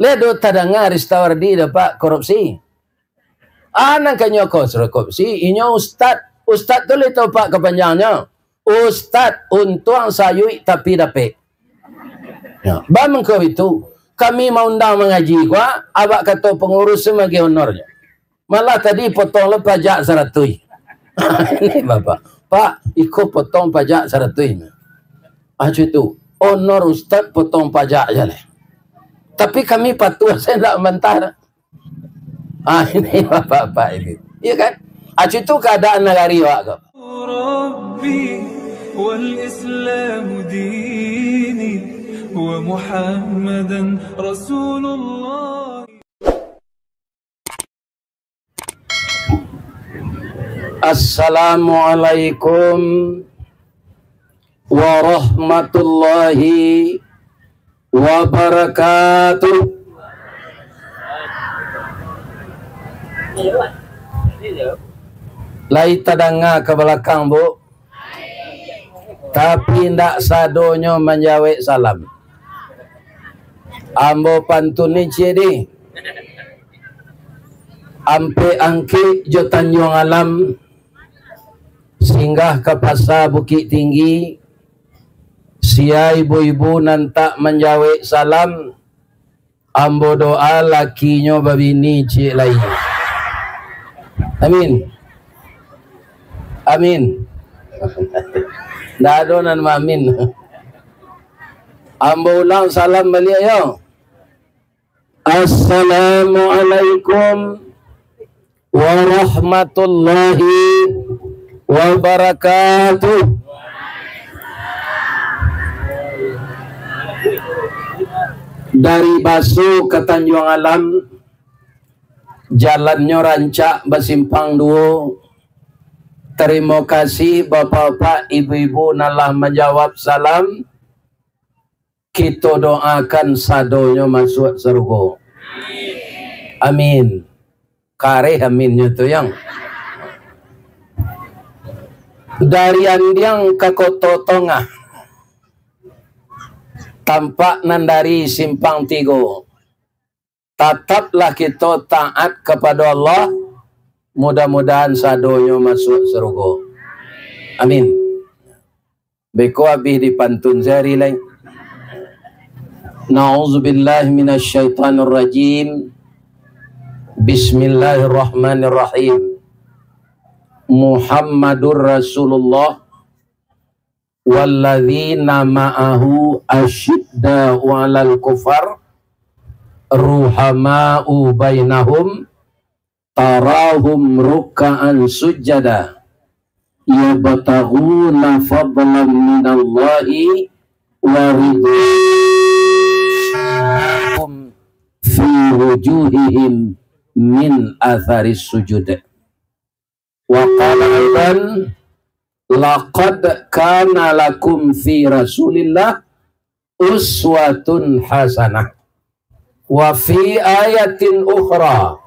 Ledo tadanga restawar di dapat korupsi. Anak kanyo korupsi, inyo ustad tu le tau pak kepanjangnya. Ustad untuang sayui tapi dapet. Ya, bang kau itu kami mau undang mengaji gua, abak kata pengurus sebagai honornya. Malah tadi potong le pajak 100. Ini bapak, Pak, ikut potong pajak 100. Acu itu honor ustad potong pajak aja lah. Tapi kami patuh, saya tidak mentar. Ini bapak-bapak ini. Iya kan? Acu itu keadaan negari wak. Rabbi wal Islam dini wa Muhammadan Rasulullah. Assalamualaikum warahmatullahi wabarakatuh. Lai tadanga ke belakang bu, tapi ndak sadonyo menjawab salam. Ambo pantuni cedi, ampe angki jo Tanjung Alam, singgah ke pasar Bukit Tinggi. Sia ibu-ibu nantak menjawab salam, ambo doa lakinya babini cik lain. Amin. Amin. Ndak ada nan amin. Ambo ulang salam balik yo. Assalamualaikum warahmatullahi wabarakatuh. Dari Basu ke Tanjung Alam, jalannya rancak bersimpang dua. Terima kasih bapak-bapak, ibu-ibu nalah menjawab salam. Kita doakan sadonya masuk surga. Amin. Kare aminnya tu yang. Dari Andiang ke Kota Tongah, tampak nandari simpang tiga. Tetaplah kita taat kepada Allah. Mudah-mudahan sadonya masuk surga. Amin. Beko habis di pantun sehari lain. Na'udzubillahi minasyaitanirrajim. Bismillahirrahmanirrahim. Muhammadur Rasulullah walladzina ma'ahu asyidda'u 'alal kufar ruhama'u bainahum tarahum ruk'an sujada yabtaghuna fadlan minallahi wa ridwanahum fi wujuhihim min atharis sujud. Wa qala aidan laqad kana lakum fi Rasulillah uswatun hasanah. Wa fi ayatin ukhra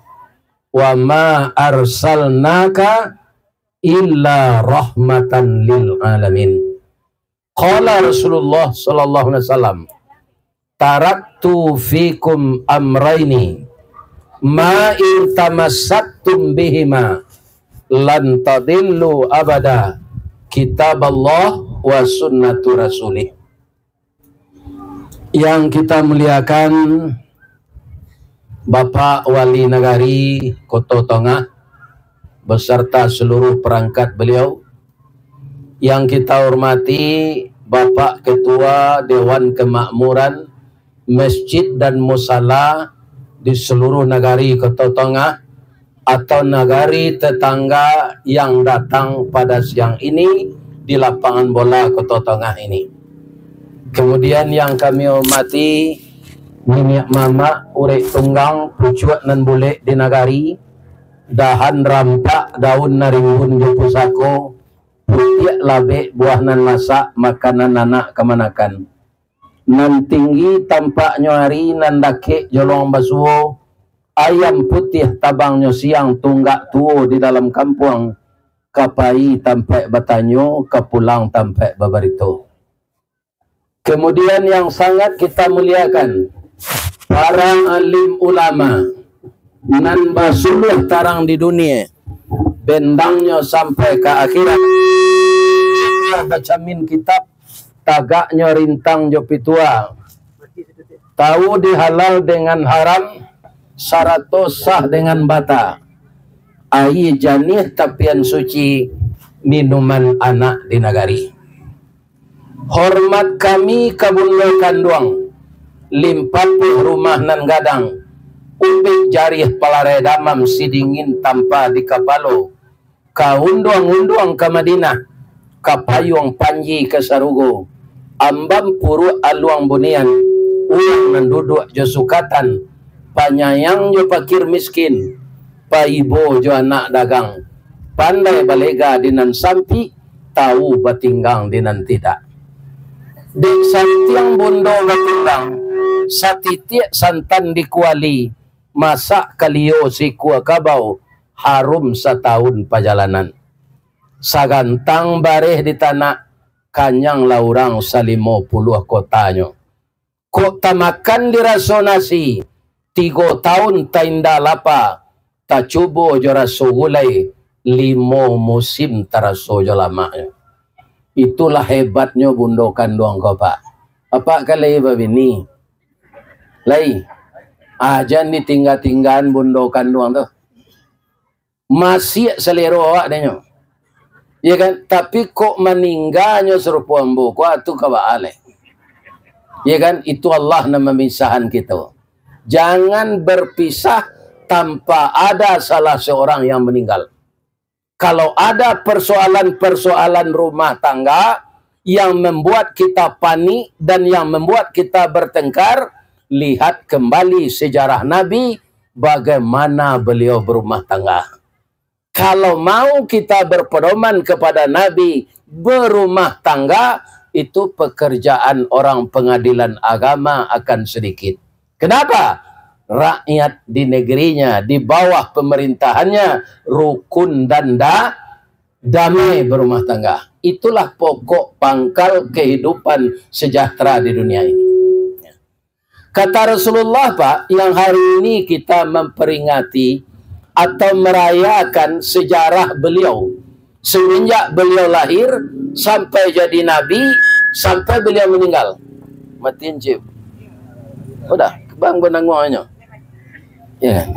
wa ma arsalnaka illa rahmatan lil alamin. Qala Rasulullah sallallahu alaihi wasallam, taraktu fikum amraini ma irtamassaktum bihima lan tadillu abada, kitab Allah wa sunnatu rasulih. Yang kita muliakan Bapak Wali Nagari Kota Tongah beserta seluruh perangkat beliau, yang kita hormati Bapak Ketua Dewan Kemakmuran Masjid dan Musala di seluruh Nagari Kota Tongah atau nagari tetangga yang datang pada siang ini di lapangan bola Kota Tongah ini. Kemudian yang kami hormati Nenek Mama urek tunggang pucuak nan boleh di nagari, dahan rampak daun narimbun di pusako, putiak labe buah nan masak makanan anak kemanakan. Nan tinggi tampaknya hari nan dake jolong basuh, ayam putih tabangnya siang tunggak tuo di dalam kampung, kapai tampak batanyo, kepulang tampak babarito. Kemudian yang sangat kita muliakan para alim ulama nan basuluh tarang di dunia bendangnya sampai ke akhirat bacamin kitab tagaknya rintang jopitua tahu dihalal dengan haram sarato sah dengan bata ayi janih tapian suci minuman anak di nagari. Hormat kami kabunlo kanduang limpat rumah nan gadang ubik jarih palare damam sidingin tanpa di kapalo kaunduang-unduang ke Madinah kapayung panji ke Sarugo ambam puru aluang bunian uang nanduduk jo sukatan panyayang jo pakir miskin paibo jo anak dagang pandai balega dinan sampi tahu batinggang dinan tidak di santiang bondo batinggang satitiak santan dikuali masak kalio si kuah kabau harum setahun perjalanan sagantang bareh di tanah kanyang laurang salimo puluh kotanya kok tamakan dirasonasi 3 tahun tainda lapa tak cubo jora sogulai 5 musim taraso jolamanya. Itulah hebatnya bundokan doang kau pak. Apa kali babini? Lai, aja ni tinggal-tinggalan bundokan doang tu. Masih selero awak denyo. Ya kan? Tapi kok meninggalnya serupa ambu, kau tu kawaale. Ya kan? Itu Allah yang memisahkan kita. Jangan berpisah tanpa ada salah seorang yang meninggal. Kalau ada persoalan-persoalan rumah tangga yang membuat kita panik dan yang membuat kita bertengkar, lihat kembali sejarah Nabi bagaimana beliau berumah tangga. Kalau mau kita berpedoman kepada Nabi berumah tangga, itu pekerjaan orang pengadilan agama akan sedikit. Kenapa? Rakyat di negerinya, di bawah pemerintahannya rukun dan damai berumah tangga. Itulah pokok pangkal kehidupan sejahtera di dunia ini. Kata Rasulullah Pak, yang hari ini kita memperingati atau merayakan sejarah beliau semenjak beliau lahir sampai jadi nabi sampai beliau meninggal. Matiin cip. Udah, bang benanguannya. Ya.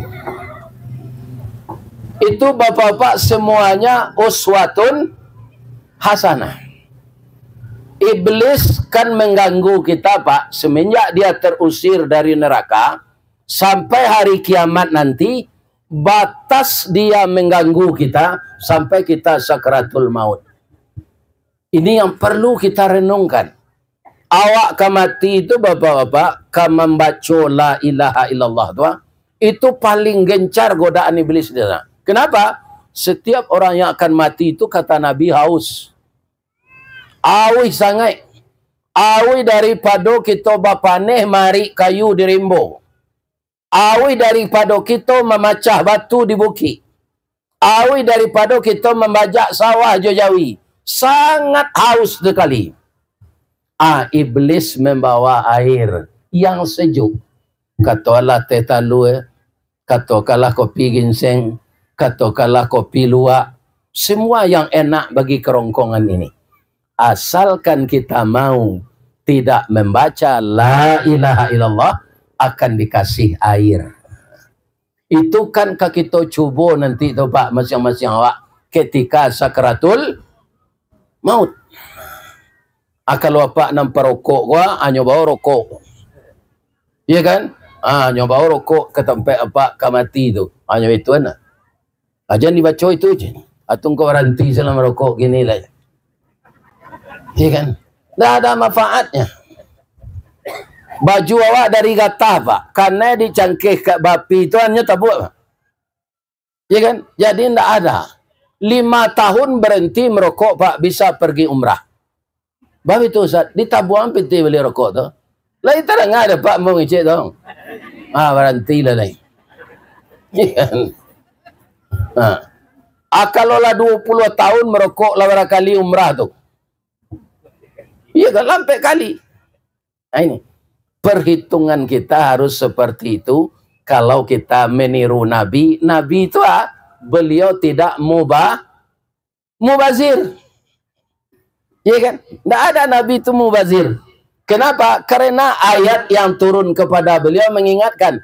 Itu bapak-bapak semuanya uswatun hasanah. Iblis kan mengganggu kita Pak semenjak dia terusir dari neraka sampai hari kiamat nanti, batas dia mengganggu kita sampai kita sakratul maut. Ini yang perlu kita renungkan. Awak kamati itu bapak-bapak membaca la ilaha illallah tuh. Itu paling gencar godaan iblis dia. Kenapa? Setiap orang yang akan mati itu kata Nabi haus. Awi sangat. Awi daripada kita bapaneh mari kayu di rimbo. Awi daripada kita memecah batu di bukit. Awi daripada kita membajak sawah jojawi. Sangat haus sekali. Iblis membawa air yang sejuk. Katalah teh talu, katakanlah kopi ginseng, katakanlah kopi luwak, semua yang enak bagi kerongkongan ini. Asalkan kita mau tidak membaca la ilaha illallah, akan dikasih air. Itu kan kita cuba nanti tu Pak, masing-masing awak ketika sakratul maut. Kalau apa nampak rokok gua, hanya bawa rokok. Iya kan? Nyoba rokok ke tempat apa ke mati tu. Hanya itu aja. Aja dibaca itu je. Atung kau berhenti selama rokok gini lah. Iya kan? Dah ada manfaatnya. Baju awak dari gatah Pak. Karena dicangkih kat bapi itu hanya tabuk Pak. Iya kan? Jadi tidak ada. 5 tahun berhenti merokok Pak, bisa pergi umrah. Bapak itu Ustaz, ditabuang piti beli rokok tu. Lah itu dah ada Pak mau ngecek tu. Berhenti lah lain. Kalau lah 20 tahun merokok lah berapa kali umrah tu. Iya kan, lampai kali. Ini. perhitungan kita harus seperti itu. Kalau kita meniru Nabi, Nabi itu beliau tidak mubazir. Iya kan? Tidak ada Nabi itu mubazir. Kenapa? Karena ayat yang turun kepada beliau mengingatkan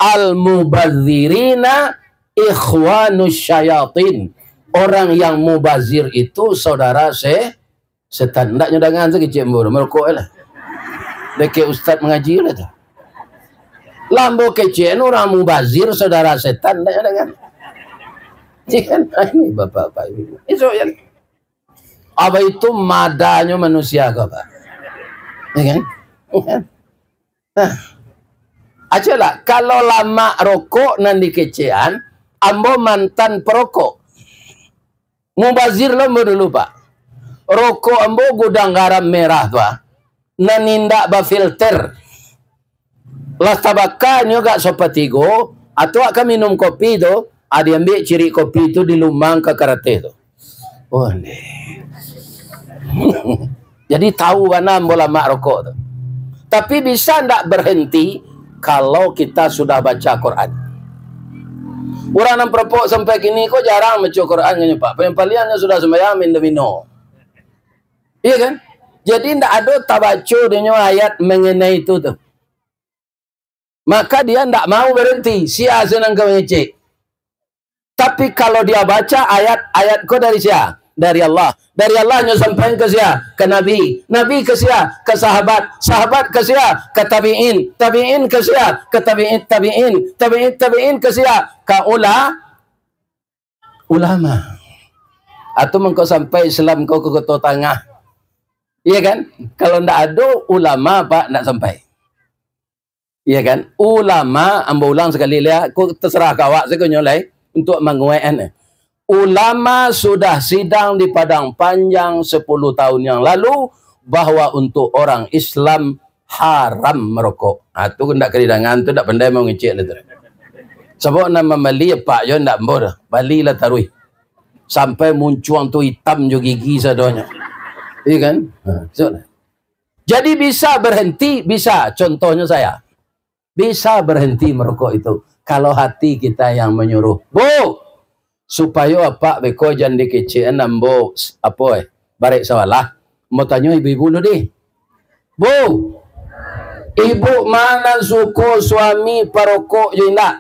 al-mubazirina ikhwanus syayatin. Orang yang mubazir itu saudara setan. Tidak nyodangan sekecil merokok lah. Dekat ustaz mengaji lah tu. Lambo kecil orang mubazir saudara setan. Tidak nyodangan. Ini bapak-bapak ibu. Itu yang apa itu madanya manusia ke Pak? Ya kan? Nah, aja lah. Kalau lama rokok nanti kecian, ambo mantan perokok. Mubazir lo dulu Pak. Rokok ambo gudang garam merah Pak. Nanindak ba filter. Lah tabakannya gak sopatigo atau akan minum kopi tu, ada ambil ciri kopi itu dilumang ke karate tu. Oh nih. Jadi tahu mana bola mak rokok tu. Tapi bisa ndak berhenti kalau kita sudah baca Quran. Orang yang perpok sampai kini kok jarang baca Quran kan Pak. Paliannya sudah sembahyang minum. Iya kan? Jadi ndak ada tabaco dengan ayat mengenai itu tu. Maka dia ndak mau berhenti. Sia senang kau ngecek. Tapi kalau dia baca ayat kau dari siapa? Dari Allah. Dari Allah nya sampai ke siapa? Ke Nabi. Nabi ke siapa? Ke sahabat. Sahabat ke siapa? Ke tabi'in. Tabi'in ke siapa? Ke tabi'in. Tabi'in ke siapa? Ke ulama. Atau mengkau sampai Islam kau ke ketua tengah. Iya kan? Kalau ndak ada ulama Pak ndak sampai. Iya kan? Ulama ambo ulang sekali lihat. Aku terserah kawak saya nyolai untuk menguaikan. Ulama sudah sidang di Padang Panjang 10 tahun yang lalu bahwa untuk orang Islam haram merokok. Itu hendak keridangan tu tak pandai mau ngecek lah tu. Sebab nama Bali Pak yo ndak mbor. Bali lah taruh. Sampai muncuang tu hitam jo gigi sadonya. Iya kan? Jadi bisa berhenti, bisa. Contohnya saya. Bisa berhenti merokok itu kalau hati kita yang menyuruh. Bu, supaya apa beko jangan dikecil nambo apa barek sawalah. Mau tanya ibu-ibu dulu deh. Bu, ibu mana suku suami perokok je ndak?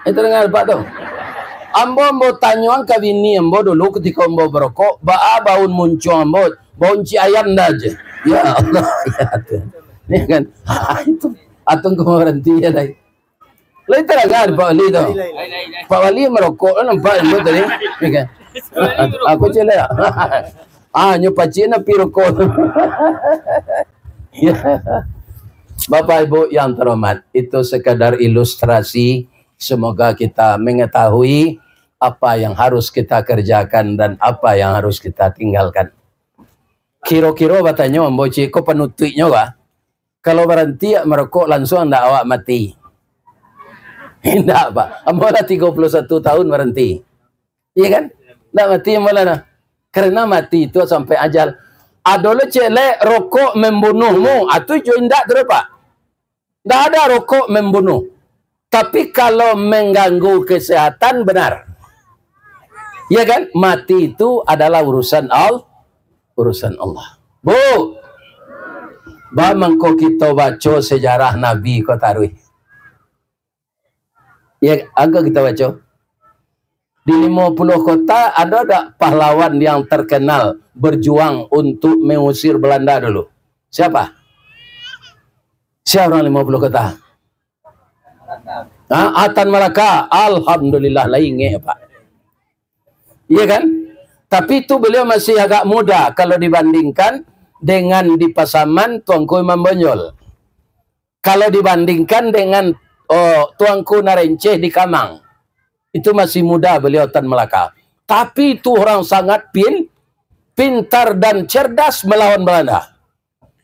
Itu dengar Pak tu. Ambo mau tanya ke bini ambo dulu ketika ambo berokok, baun muncul ambo, baun ci ayam dah je. Ya Allah, ya Tuhan. Ni kan, itu atung kau berhenti ya dah. Lain terangkan Pak Wali tu. Pak Wali merokok nampak ambo tadi. Ni kan. Aku cela. Nyupacina pi rokok. Ya. Bapak Ibu yang terhormat, itu sekadar ilustrasi. Semoga kita mengetahui apa yang harus kita kerjakan dan apa yang harus kita tinggalkan. Kira-kira batanya memboci kok penutupnya wah. Kalau berhenti merokok langsung anda awak mati. Tidak Pak. Ambo dah 31 tahun berhenti. Iya kan? Tidak mati malah nah. Karena mati itu sampai ajal. Adolo celek rokok membunuhmu. Atau jo indak terus Pak. Tidak ada rokok membunuh. Tapi kalau mengganggu kesehatan benar. Ya kan? Mati itu adalah urusan Allah. Bu. Bamangko kita baca sejarah Nabi kau taruh. Ya, agak kita baca. Di 50 kota ada tak pahlawan yang terkenal berjuang untuk mengusir Belanda dulu? Siapa? Siapa orang 50 kota? Atan Malaka, alhamdulillah lainnya Pak. Iya kan? Tapi itu beliau masih agak muda kalau dibandingkan dengan di Pasaman Tuanku Imam Bonyol. Kalau dibandingkan dengan Tuanku Narenceh di Kamang, itu masih muda beliau Tan Malaka. Tapi itu orang sangat pintar dan cerdas melawan Belanda.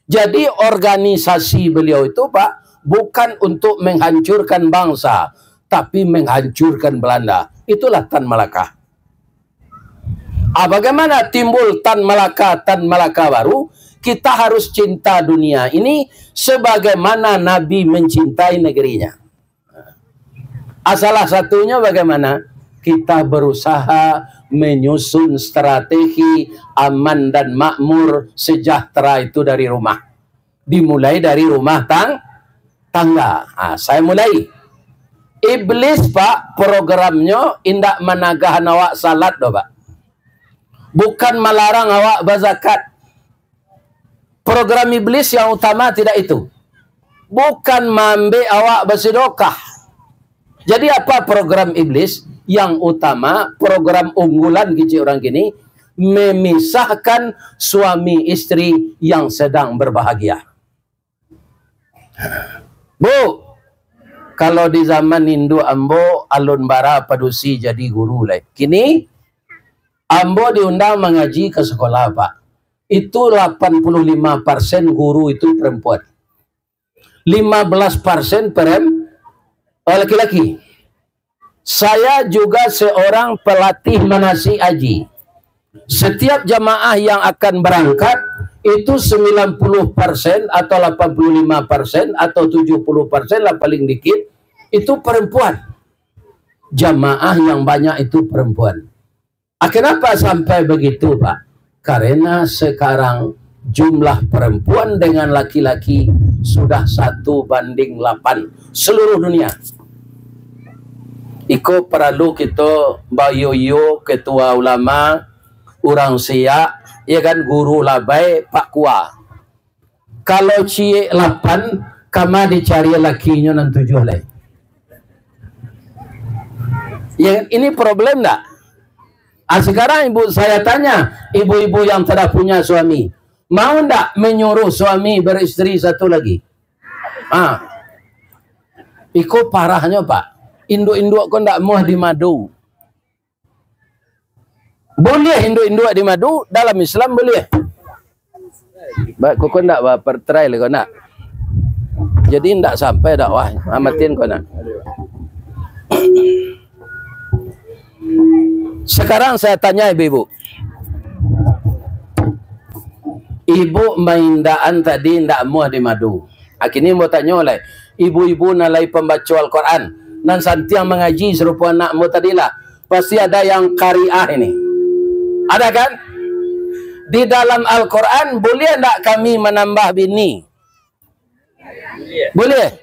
Jadi organisasi beliau itu Pak bukan untuk menghancurkan bangsa, tapi menghancurkan Belanda. Itulah Tan Malaka. Bagaimana timbul Tan Malaka baru? kita harus cinta dunia ini sebagaimana Nabi mencintai negerinya. Salah satunya bagaimana? Kita berusaha menyusun strategi aman dan makmur sejahtera itu dari rumah. Dimulai dari rumah tangga. Saya mulai. Iblis Pak, programnya indak menagah awak salat doh Pak. Bukan melarang awak berzakat. Program iblis yang utama tidak itu. Bukan mambe awak bersedekah. Jadi apa program iblis? Yang utama, program unggulan kecil orang gini, memisahkan suami istri yang sedang berbahagia. Bu, kalau di zaman Hindu ambo, alun bara padusi jadi guru lah. Kini, ambo diundang mengaji ke sekolah Pak. Itu 85% guru itu perempuan. 15% laki-laki. Saya juga seorang pelatih manasik haji. Setiap jamaah yang akan berangkat itu 90% atau 85% atau 70% lah paling dikit itu perempuan. Jamaah yang banyak itu perempuan. Kenapa sampai begitu Pak? Karena sekarang jumlah perempuan dengan laki-laki sudah 1:8 seluruh dunia. Iko perlu kita bayoyo ketua ulama, orang siak, ya kan guru labai Pak Kua. Kalau cie 8, kama dicari lakinya nan 7 lagi. Ya, ini problem enggak? Sekarang ibu saya tanya, ibu-ibu yang tidak punya suami, mau enggak menyuruh suami beristri satu lagi? Iko parahnya Pak. Induk-induk kau ndak mau di madu. Boleh induk-induk di madu dalam Islam boleh. Baik kau ndak pertrai kau nak. Jadi ndak sampai dakwah. Amatin kau nak. Sekarang saya tanya ibu-ibu. Ibu maindaan tadi ndak mau di madu. Kini mau tanya oleh ibu-ibu nalai pembaca Al-Quran. Dan santiang mengaji serupa anakmu tadilah. Pasti ada yang kariah ini. Ada kan? Di dalam Al-Quran, boleh tak kami menambah bini? Boleh?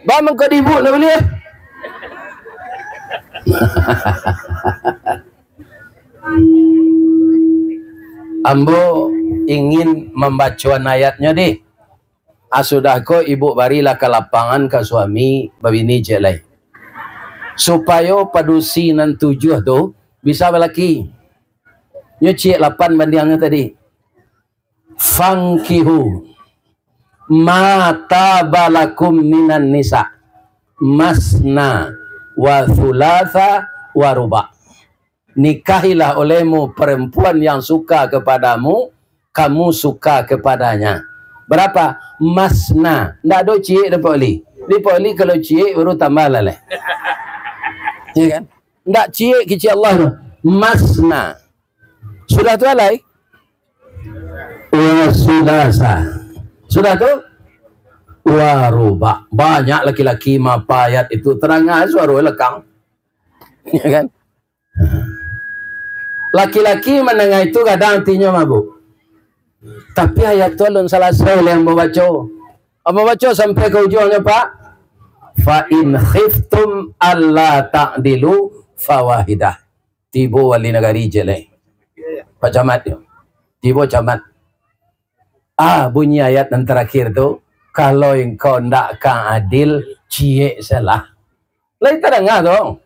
Bang kau ibu tak boleh? Ambo ingin membaca ayatnya deh. Sudah kau ibu barilah ke lapangan ke suami babini jelai. Supaya padusi nan 7 tu bisa berlaki. Nyuci 8 bandingnya tadi. Fankihu ma tabalakum minan nisa masna wa thulatha wa ruba. Nikahilah olehmu perempuan yang suka kepadamu, kamu suka kepadanya. Berapa? Masna. Ndak ada cik dapat oli. Dapat oli kalau cik baru tambah lah. Ya kan? Ndak cik kecil Allah tu. Masna. Sudah tu alai? Wasulasa. Sudah tu? Waruba. Banyak laki-laki mapayat itu terangah suara lekang. Ya kan? Laki-laki menengah itu kadang artinya mabuk. Tapi ayat tu alun salah saya yang membaca. Membaca sampai ke ujungnya Pak. Fa in khiftum alla ta'dilu fawahidah. Tibo wali negari jelai. Pak Camat tu. Tibo Camat. Bunyi ayat yang terakhir tu, kalau engkau ndak kan adil, cie salah. Lain tak dengar dong.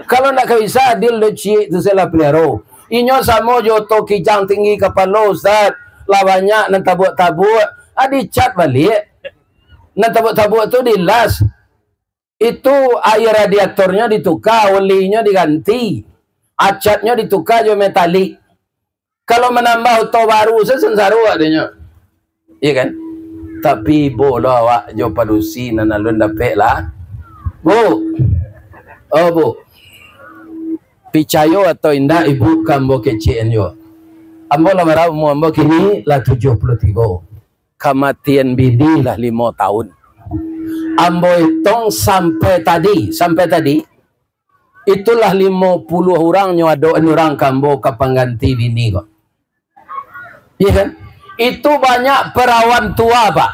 Kalau ndak bisa adil do cie tu salah pelihara. Inyo samo joto kijang tinggi kepala Ustaz. Lah banyak nan tabuk-tabuk. Dicat balik. Nah tabuk-tabuk itu dilas. Itu air radiatornya ditukar, olinya diganti. Acatnya ditukar jo metalik. Kalau menambah auto baru, sesaru adanya. Iya kan? Tapi bola awak jo padusi nanalun dapet lah. Bu. Bu. Picayo atau indah ibu kambo kecien yo. Ambo lah marah ambo kini lah 73. Kematian bini lah 5 tahun. Ambo hitung sampai tadi itulah 50 orang nyodoan orang kambo ke pengganti bini kok. Iya kan? Itu banyak perawan tua, Pak.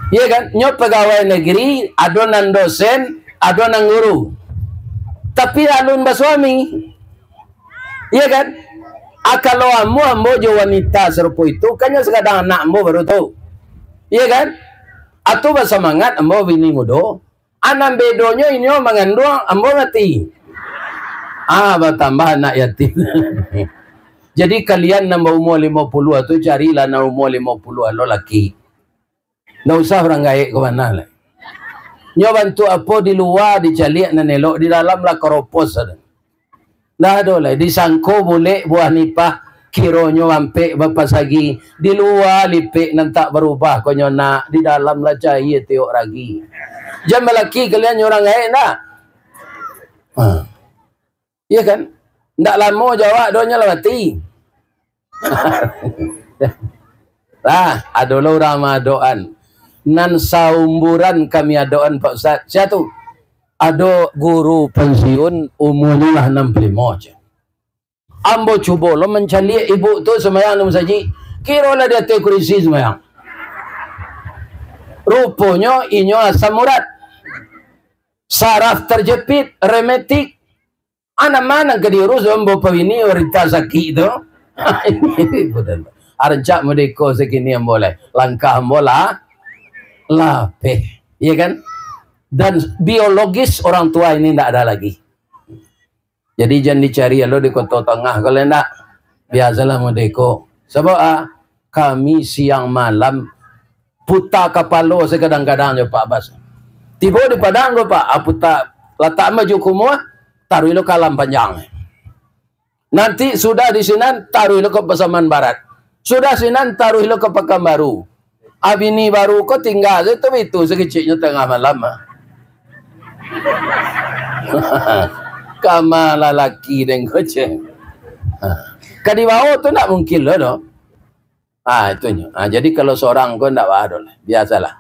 Iya kan? Nyo pegawai negeri, adonan dosen, adonan guru. Tapi alun basuami. Iya kan? Kalau ambo jo wanita serupa itu, kanya sekadang anak ambo baru tahu. Iya kan? Atau bersemangat ambo bini mudo. Anak bedonyo ini mengandung ambo mati. Bertambah anak yatim. Jadi kalian nambah umur 50 atau carilah na umur 50 lo laki. Nggak usah orang gaik ke mana lah. Nyo bantu apa di luar dicalik na nelok di dalam lah keropos ada. Dah ada lah disangko boleh buah nipah kironyo ampe bapas lagi di luar lipik nantak berubah konyo nak di dalam lah cahaya tiok lagi. Jam lelaki kalian orang gaik nak. Iya kan? Ndak lama jawab doanya lah mati. Lah ada orang madoan. Nan saumburan kami adoan Pak Ustaz. Siapa tu? Ada guru pensiun umurnya lah 65 je. Ambo cuba lo mencari ibu tu semayang nama saji. Kira lah dia kurisi semayang. Rupanya inyo asam urat. Saraf terjepit, remetik. Anak mana ke diurus ambo pawini orita sakit tu. Arcak mediko sekini yang boleh. Langkah bola lapeh, iya kan? Dan biologis orang tua ini tidak ada lagi. Jadi jangan dicari lo di kota tengah kalau enggak biasalah medeko. Sebab kami siang malam putar kapalo sekadang-kadang je Pak Bas. Tiba di Padang go Pak, putar letak maju kumua taruh lo kalam panjang. Nanti sudah di sini taruh lo ke Pasaman Barat. Sudah sini taruh lo ke Pekanbaru. Abini baru kau tinggal itu sekecilnya tengah malam. Kama lalaki dan koceng. Kadi bawah tu nak mungkin loh, no? Itunya. Jadi kalau seorang kau nak ada lah, biasalah.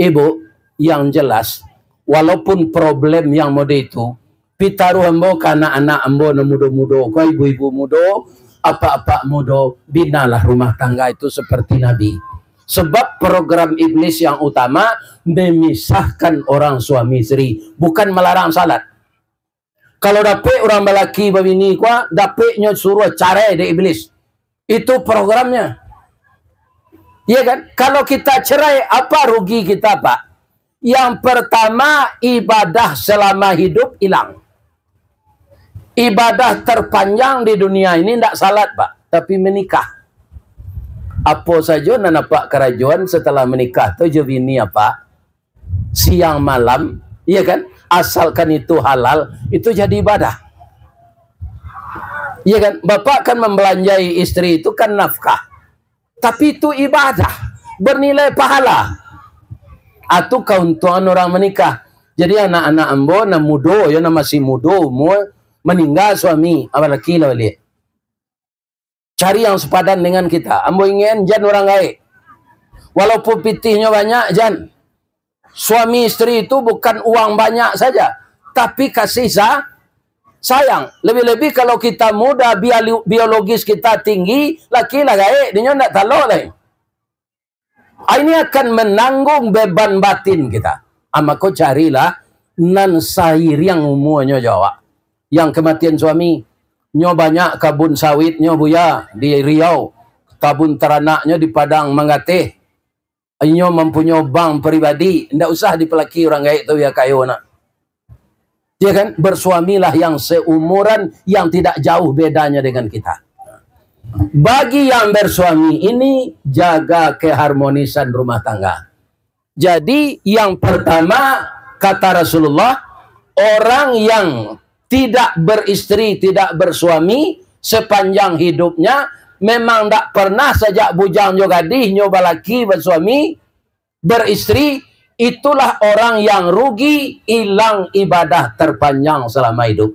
Ibu yang jelas, walaupun problem yang mode itu, pitaruh ambo karena anak ambo na mudo-mudo, kau ibu-ibu mudo, apa-apa mudo, binalah rumah tangga itu seperti Nabi. Sebab program iblis yang utama memisahkan orang suami istri, bukan melarang salat. Kalau dapet orang lelaki babini kuah, dapetnya suruh cerai di iblis. Itu programnya. Iya kan? Kalau kita cerai, apa rugi kita, Pak? Yang pertama, ibadah selama hidup hilang. Ibadah terpanjang di dunia ini tidak salat, Pak, tapi menikah. Apa saja nak nampak kerajuan setelah menikah tu je bini apa? Siang malam, iya kan? Asalkan itu halal, itu jadi ibadah. Iya kan? Bapak kan membelanjai istri itu kan nafkah. Tapi itu ibadah, bernilai pahala. Atau keuntungan orang menikah. Jadi anak-anak ambo na mudo, ya na masih mudo, umur meninggal suami, apalagi lah balik. Cari yang sepadan dengan kita. Ambo ingin jan orang gaik. Walaupun pitihnya banyak jan. Suami istri itu bukan uang banyak saja, tapi kasih sayang. Lebih-lebih kalau kita muda, biologis kita tinggi, laki lah gaik, dia tidak talok lah. Ini akan menanggung beban batin kita. Maka carilah nan sahir yang umurnya Jawa. Yang kematian suami, nyo banyak kabun sawitnya buya di Riau, kabun teranaknya di Padang Mangateh. Nyo mempunyai bank pribadi, ndak usah dipelaki orang gaik tu ya kayu nak. Dia kan bersuamilah yang seumuran, yang tidak jauh bedanya dengan kita. Bagi yang bersuami ini jaga keharmonisan rumah tangga. Jadi yang pertama kata Rasulullah, orang yang tidak beristri, tidak bersuami sepanjang hidupnya, memang tak pernah sejak bujang nyo gadih, nyo balaki bersuami, beristri, itulah orang yang rugi, hilang ibadah terpanjang selama hidup.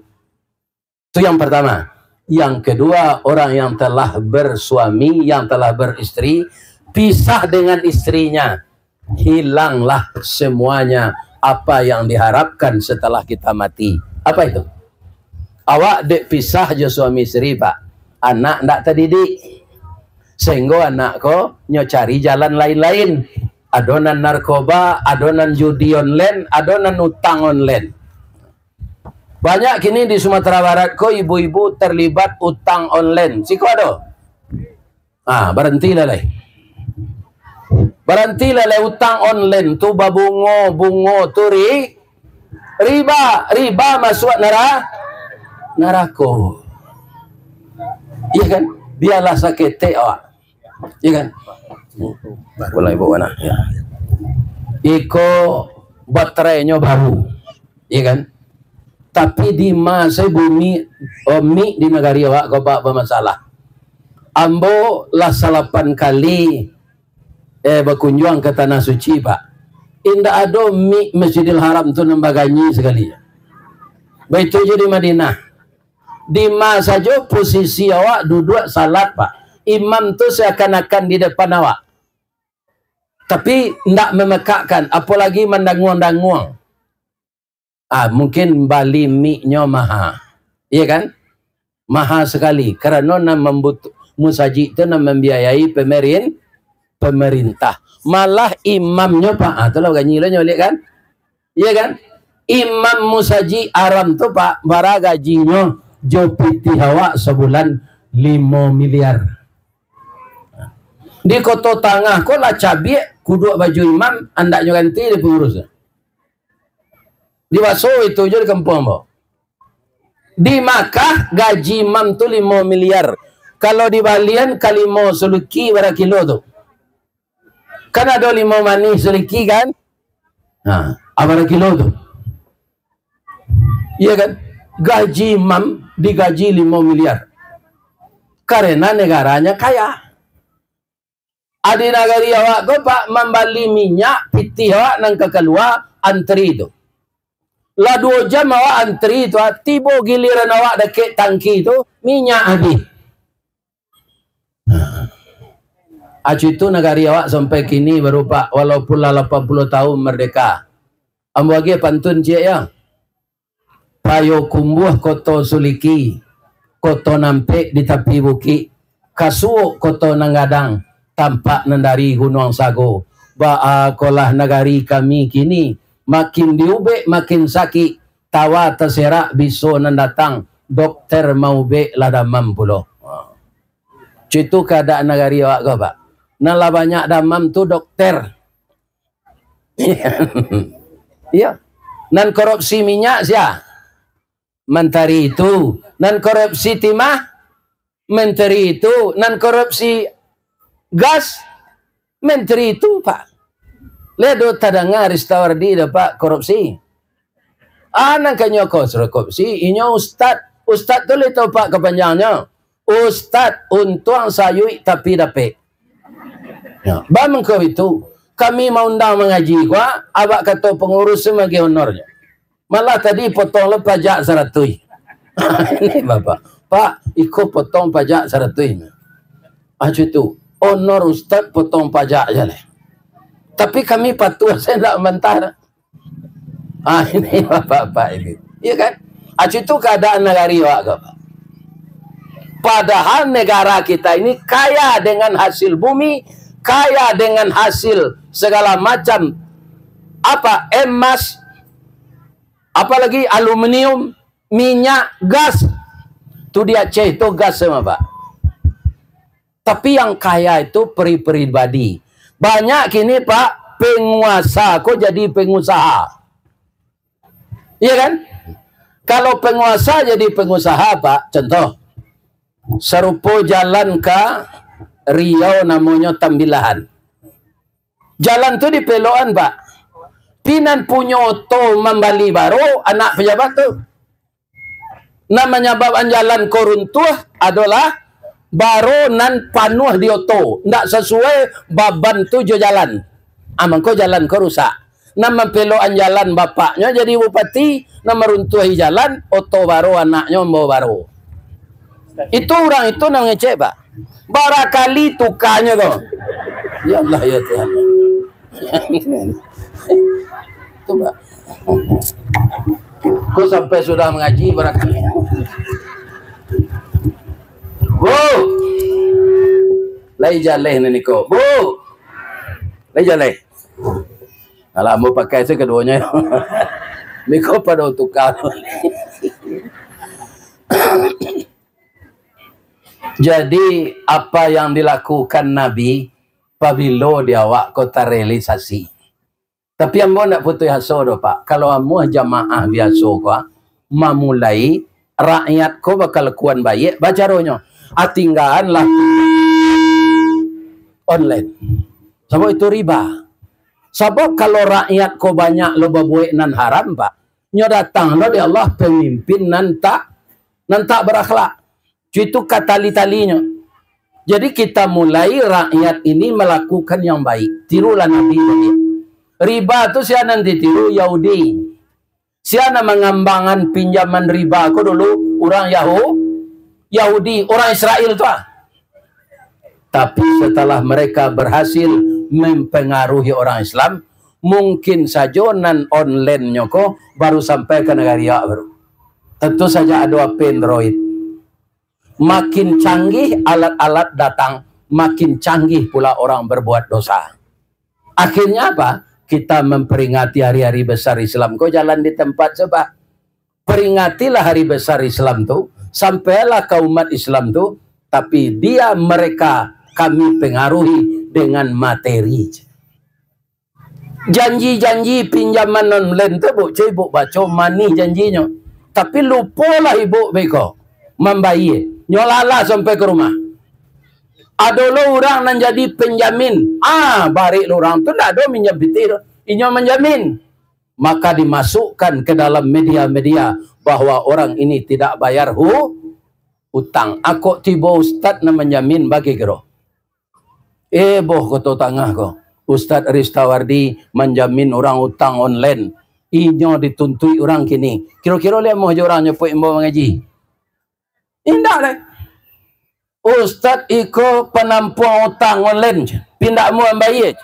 Itu yang pertama. Yang kedua, orang yang telah bersuami, yang telah beristri, pisah dengan istrinya, hilanglah semuanya apa yang diharapkan setelah kita mati. Apa itu? Awak dek pisah je suami istri, Pak. Anak ndak terdidik. Sehingga anak ko nyo cari jalan lain-lain. Adonan narkoba, adonan judi online, adonan utang online. Banyak kini di Sumatera Barat ko ibu-ibu terlibat utang online. Siko ada? Berhentilah leh. Berhentilah leh utang online tu babungo tu riba masuk neraka. Iya kan? Biarlah sakit awak. Iya kan? Boleh bawa anak. Ya. Iko baterainya baru. Iya kan? Tapi di masa bumi di negara awak kau pak bermasalah. Ambo lah 8 kali berkunjung ke tanah suci, Pak. Indah ada Masjidil Haram tu nambaganyi sekali. Baik itu di Madinah. Di masa saja posisi awak duduk salat, Pak. Imam tu seakan-akan di depan awak. Tapi tidak memekakkan, apalagi mendanguang-danguang. Mungkin Bali miknya maha. Iya kan? Maha sekali. Karena musaji itu membiayai pemerintah. Malah imamnya Pak. Itulah gajinya lihat kan? Iya kan? Imam musaji aram tu Pak. Bara gajinya jopiti hawa sebulan 5 miliar. Di kota tengah kok lah cabai kuduk baju imam andaknya ganti di pengurusnya. Di Waso itu je di kampung bo. Di Makkah gaji imam tu 5 miliar. Kalau di Balian kali 5 suluki berapa kilo tu? Kan ada 5 mani suluki kan? Berapa kilo tu? Iya kan? Gaji imam digaji 5 miliar. Karena negaranya kaya. Adi nagari awak ko Pak membali minyak piti awak nang kekeluar antri itu. Lah 2 jam awak antri itu, tiba giliran awak dekat tangki itu, minyak habis. Itu negara awak sampai kini baru Pak, walaupun lah 80 tahun merdeka. Ambo lagi pantun cik ya. Payo kumbuh koto suliki, koto nampek di tepi bukit, kasuuk koto nanggadang, tampak nandari gunung sago. Kolah negari kami kini, makin diubek makin sakit, tawa terserak biso nandatang, dokter mau be lada mampulo. Itu keadaan negari awak kau Pak. Nala banyak damam tu dokter. Iya. Nan korupsi minyak sia. Menteri itu. Nan korupsi timah. Menteri itu. Nan korupsi gas. Menteri itu Pak. Ledo tadanga Ristawardi dapat korupsi. Nang kanyo korupsi. Inyo ustad. Ustad tu le tau Pak kepanjangnya. Ustad untuang sayui tapi dapet. Ya. Bang kau itu kami mau undang mengaji gua, abak kata pengurus sebagai honornya. Malah tadi potong le pajak 100. Ini Bapak. Pak, ikut potong pajak 100. Itu honor ustaz potong pajak aja leh. Tapi kami patuh saya tidak mentah. Ini Bapak ini. Iya kan? Itu keadaan negara awak Pak. Padahal negara kita ini kaya dengan hasil bumi, kaya dengan hasil segala macam emas, apalagi aluminium, minyak, gas. Itu di Aceh itu gas sama Pak. Tapi yang kaya itu pribadi. Banyak kini Pak penguasa kok jadi pengusaha. Iya kan? Kalau penguasa jadi pengusaha Pak, contoh serupa jalan ke Riau namanya Tambilahan. Jalan tu di Peloan Pak. Pinan punya oto membali baru anak pejabat tu. Namanya baban jalan koruntuh adalah baru nan panuh di oto. Ndak sesuai baban tu jo jalan. Mangko jalan ko rusak. Nama Peloan jalan bapaknya jadi bupati, nama runtuhi jalan oto baru anaknya mau baru. Itu orang itu nang ngecek, Pak. Barakali tukarnya tuh. Ya Allah ya Tuhan. Itu, Pak. Kau sampai sudah mengaji barangkali. Bu, lay jaleh ni kau. Bu, lay jaleh. Kalau mau pakai itu keduanya. Miko pada tukar. Jadi apa yang dilakukan Nabi pabilo dia awak kota realisasi. Tapi ambo nak putus asa do Pak. Kalau ambo jamaah biasa ko memulai rakyat ko bakal kuan baik baca ronyo. Atinggaan lah online. Sebab itu riba. Sebab kalau rakyat ko banyak lo babuik nan haram Pak. Nyo datang lo di Allah pemimpin nan tak berakhlak. Itu kata tali-talinya. Jadi kita mulai rakyat ini melakukan yang baik. Tirulah Nabi tadi. Riba itu siapa nanti tiru Yahudi. Siapa mengambangan pinjaman riba aku dulu orang Yahudi, orang Israel tu. Tapi setelah mereka berhasil mempengaruhi orang Islam, mungkin saja nan online nyoko baru sampai ke negara baru. Tentu saja ada Android. Makin canggih alat-alat datang, makin canggih pula orang berbuat dosa. Akhirnya apa? Kita memperingati hari-hari besar Islam. Kau jalan di tempat coba. Peringatilah hari besar Islam tu. Sampailah ke umat Islam tu. Tapi mereka kami pengaruhi dengan materi. Janji-janji pinjaman online tu ibu baca mani janjinya. Tapi lupalah ibu beko membayar. Nyolala sampai ke rumah. Ada lo orang yang jadi penjamin. Barik lo orang tu tak ada minjam bitir. Inyo menjamin. Maka dimasukkan ke dalam media-media bahwa orang ini tidak bayar hutang. Aku tiba ustaz na menjamin bagi kero. Boh koto tangah ko. Ustaz Ristawardi menjamin orang hutang online. Inyo dituntui orang kini. Kira-kira lihat mau orang nyepuk imbo mengaji. Indah deh. Ustaz iko penampuan utang online. Pindah mu bayar.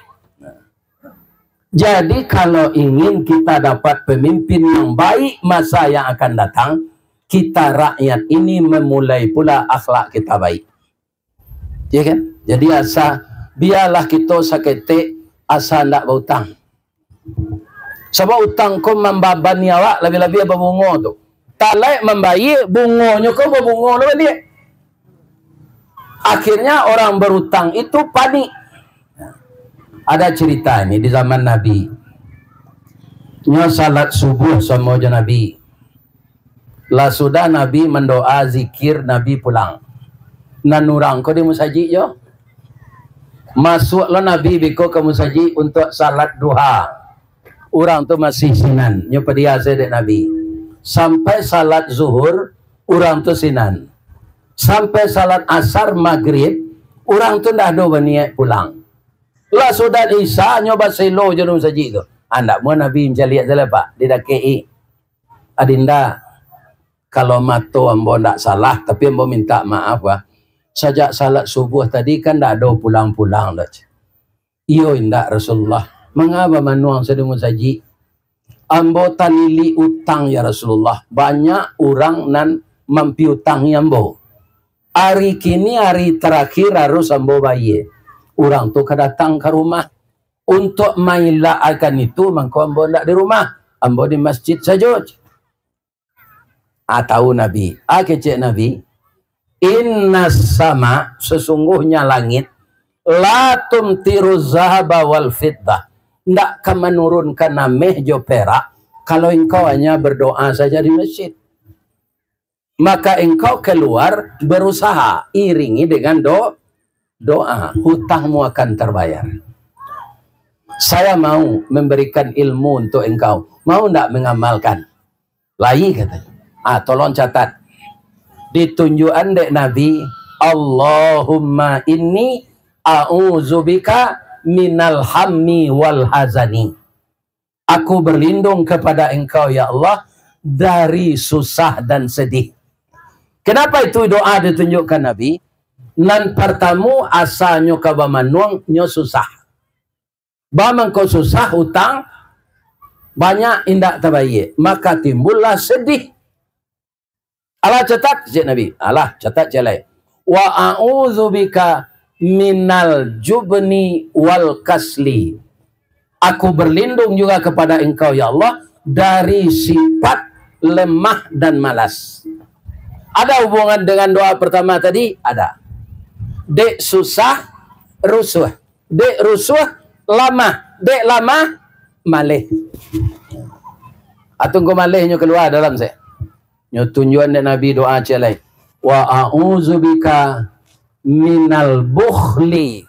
Jadi kalau ingin kita dapat pemimpin yang baik masa yang akan datang, kita rakyat ini memulai pula akhlak kita baik. Ya kan? Jadi biarlah kita sakete asa ndak berhutang. Sebab utang kau membabani awak lebih-lebih apa bunga tu. Tak layak membayar bunganya kau berbunga lu dia. Akhirnya orang berhutang itu panik. Ada cerita ini di zaman Nabi. Nya salat subuh sama je Nabi. Lah sudah Nabi mendoa zikir Nabi pulang. Nanurang kau di musajid yo. Masuklah Nabi biko ke musajid untuk salat duha. Orang tu masih sinan. Nya pedia sedek Nabi. Sampai salat zuhur orang tu sinan. Sampai salat asar maghrib orang tu dah ada berniat pulang. Lah sudah Isa nyoba selo je musajid tu. Anda mau Nabi mencaliat salah Pak di DKI. Adinda kalau mato ambo ndak salah tapi ambo minta maaf wah. Sejak salat subuh tadi kan ndak ada pulang-pulang dah. Iyo indak Rasulullah. Mengapa manuang sedang musajid? Ambo tanili utang ya Rasulullah. Banyak orang nan mampi utang ambo. Hari kini hari terakhir harus ambo bayar. Orang tu datang ke rumah untuk maila akan itu, maka ambo tidak di rumah, ambo di masjid saja. Tahu Nabi, kecek Nabi, inna sama sesungguhnya langit, la tumtiru zahaba wal fiddah, tidak akan menurunkan nameh jo perak kalau engkau hanya berdoa saja di masjid. Maka engkau keluar berusaha iringi dengan doa, hutangmu akan terbayar. Saya mau memberikan ilmu untuk engkau. Mau tidak mengamalkan? Lai katanya. Tolong catat. Ditunjukan dek Nabi, Allahumma inni a'udzubika minal hammi wal hazani. Aku berlindung kepada engkau ya Allah dari susah dan sedih. Kenapa itu doa ditunjukkan Nabi? Nan pertama asalnya kabamanuang nyo susah. Bamang kau susah hutang banyak indak tabayi, maka timbullah sedih. Allah catat Cik Nabi. Allah catat celai. Wa a'udzubika minal jubni wal kasli. Aku berlindung juga kepada engkau ya Allah dari sifat lemah dan malas. Ada hubungan dengan doa pertama tadi? Ada. Dek susah, rusuh. Dek rusuh, lama. Dek lama, malih. Atau kau malihnya keluar dalam saya. Nyo tunjuan dan Nabi doa celai. Wa a'udzubika minal bukhli.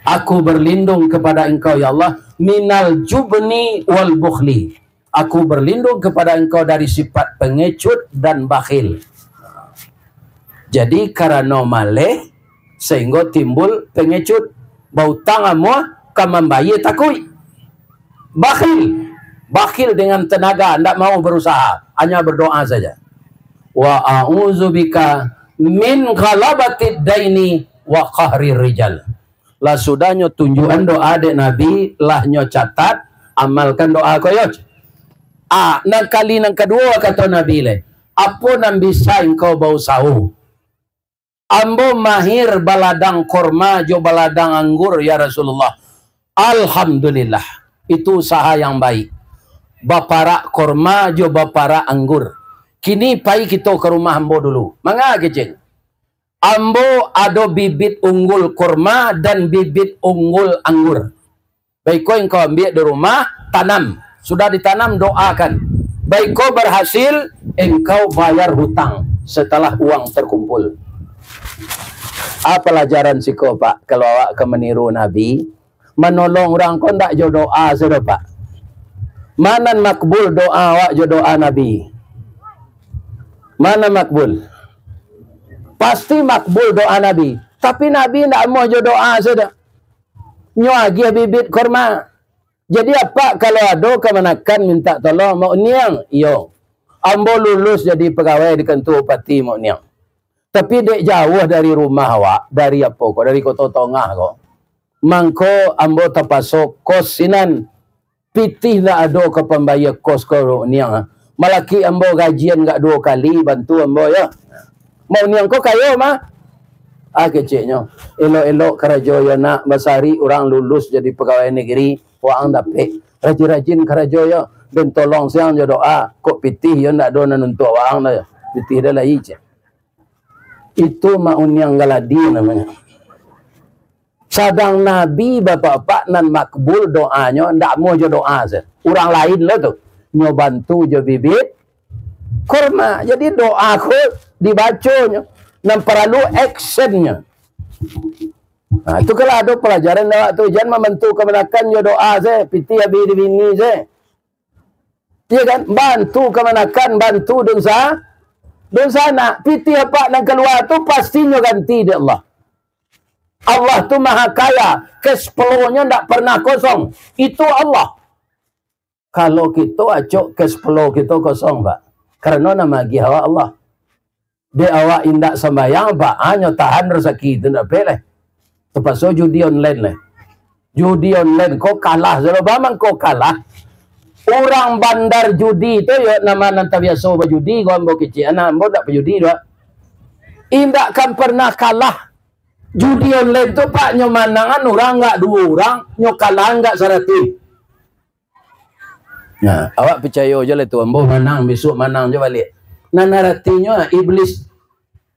Aku berlindung kepada engkau ya Allah minal jubni wal bukhli. Aku berlindung kepada engkau dari sifat pengecut dan bakhil. Jadi karena malih sehingga timbul pengecut. Bau tangamu kamambaye takui. Bakhil. Bakhil dengan tenaga, tidak mau berusaha, hanya berdoa saja. Wa a'udzubika min ghalabatid daini wa qahri rijal. Lah sudahnya tunjukan doa dek Nabi, lah nyo catat, amalkan doa koyo. Nang kali nang kedua kata Nabi le, apa nang bisa engkau bau sahu? Ambo mahir baladang korma jo baladang anggur ya Rasulullah. Alhamdulillah, itu usaha yang baik. Bapara korma jo bapara anggur. Kini pai kita ke rumah ambo dulu. Mangga kecil. Ambo ada bibit unggul korma dan bibit unggul anggur. Baik kau engkau ambil di rumah, tanam. Sudah ditanam, doakan. Baik kau berhasil, engkau bayar hutang setelah uang terkumpul. Apa pelajaran si kau Pak? Kalau awak ke meniru Nabi, menolong orang kau tak jo doa sudah Pak. Mana makbul doa awak jo doa Nabi? Mana makbul? Pasti makbul doa Nabi. Tapi Nabi tak mau jo doa sudah. Nyo agi bibit korma. Jadi apa kalau ada kemenakan minta tolong mau niang? Yo. Ambo lulus jadi pegawai di kantor bupati mau niang. Tapi dek jauh dari rumah awak, dari apa kok? Dari Kota Tongah kok. Mangko ambo terpasok kos sinan. Pitih nak ada ke pembayar kos ko niang. Malaki ambo gajian enggak 2 kali bantu ambo ya. Mau niang ko kayo mah. Keciknya. Elok-elok kerajo ya nak basari orang lulus jadi pegawai negeri, orang dapat. Rajin-rajin kerajo ya dan tolong siang jo doa. Kok pitih ya nak do nanuntu orang dah. Pitih dah lagi je. Itu maunyang galadi namanya. Sadang Nabi bapak-bapak nan makbul doanya, ndak mau jo doa se. Orang lain lah tu, nyo bantu jo bibit kurma. Jadi doa aku dibacanya, nan perlu actionnya. Nah, itu kalau ada pelajaran waktu jangan membantu kemenakan jo doa se, piti abi di bini se. Iya kan, bantu kemenakan, bantu dosa. Dan sana, piti apa yang keluar tu pastinya ganti di Allah. Allah tu maha kaya. Cash-flow-nya tidak pernah kosong. Itu Allah. Kalau kita acok cash-flow kita kosong, Pak. Karena nama gihawa Allah. Di awak indak sembayang, Pak. Hanya tahan rezeki. Itu tidak boleh. Terpaksa judi online lah. Judi online. Kau kalah. Kalau bamang kau kalah. Orang bandar judi itu ya nama nanti biasa berjudi kau ambo kecil anak ambo tak berjudi doa. Indak kan pernah kalah. Judi online tu Pak nyo manangan orang enggak 2 orang, nyo kalah enggak 100. Nah, awak percaya aja lah tu ambo menang besok menang je balik. Nan artinya iblis